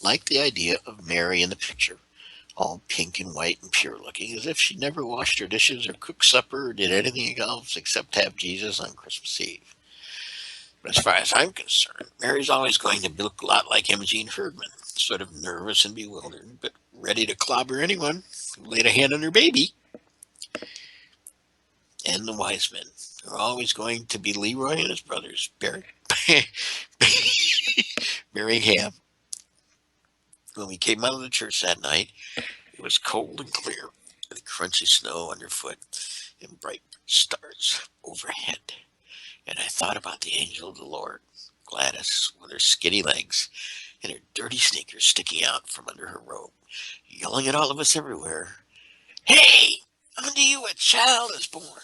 liked the idea of Mary in the picture, all pink and white and pure looking, as if she never washed her dishes or cooked supper or did anything else except have Jesus on Christmas Eve. But as far as I'm concerned, Mary's always going to look a lot like Imogene Herdman, sort of nervous and bewildered, but ready to clobber anyone who laid a hand on her baby. And the wise men are always going to be Leroy and his brothers, Mary Ham. When we came out of the church that night, it was cold and clear, with crunchy snow underfoot and bright stars overhead. And I thought about the angel of the Lord, Gladys, with her skinny legs and her dirty sneakers sticking out from under her robe, yelling at all of us everywhere, "Hey, unto you a child is born.